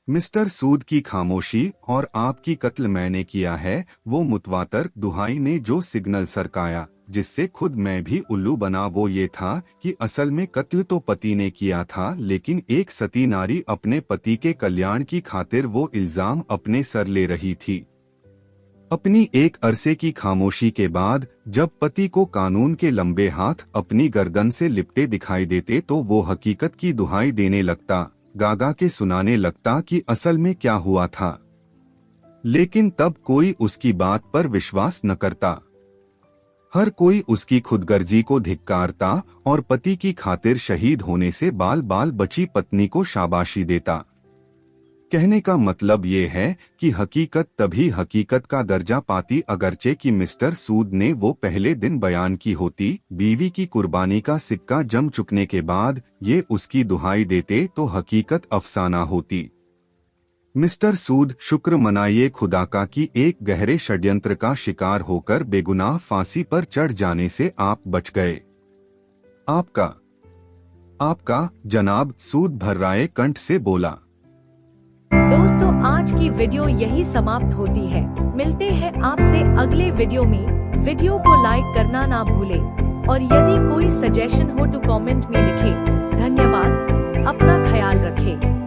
मिस्टर सूद की खामोशी और आपकी कत्ल मैंने किया है, वो मुतवातर दुहाई ने जो सिग्नल सरकाया, जिससे खुद मैं भी उल्लू बना, वो ये था कि असल में कत्ल तो पति ने किया था, लेकिन एक सती नारी अपने पति के कल्याण की खातिर वो इल्जाम अपने सर ले रही थी। अपनी एक अरसे की खामोशी के बाद जब पति को कानून के लंबे हाथ अपनी गर्दन से लिपटे दिखाई देते तो वो हकीकत की दुहाई देने लगता, गागा के सुनाने लगता कि असल में क्या हुआ था। लेकिन तब कोई उसकी बात पर विश्वास न करता। हर कोई उसकी खुदगर्जी को धिक्कारता और पति की खातिर शहीद होने से बाल बाल बची पत्नी को शाबाशी देता। कहने का मतलब ये है कि हकीकत तभी हकीकत का दर्जा पाती अगरचे कि मिस्टर सूद ने वो पहले दिन बयान की होती। बीवी की कुर्बानी का सिक्का जम चुकने के बाद ये उसकी दुहाई देते तो हकीकत अफसाना होती। मिस्टर सूद, शुक्र मनाइए खुदा का कि एक गहरे षड्यंत्र का शिकार होकर बेगुनाह फांसी पर चढ़ जाने से आप बच गए। आपका जनाब, सूद भर्राए कंठ से बोला। दोस्तों, आज की वीडियो यही समाप्त होती है। मिलते हैं आपसे अगले वीडियो में। वीडियो को लाइक करना ना भूलें और यदि कोई सजेशन हो तो कमेंट में लिखें। धन्यवाद। अपना ख्याल रखें।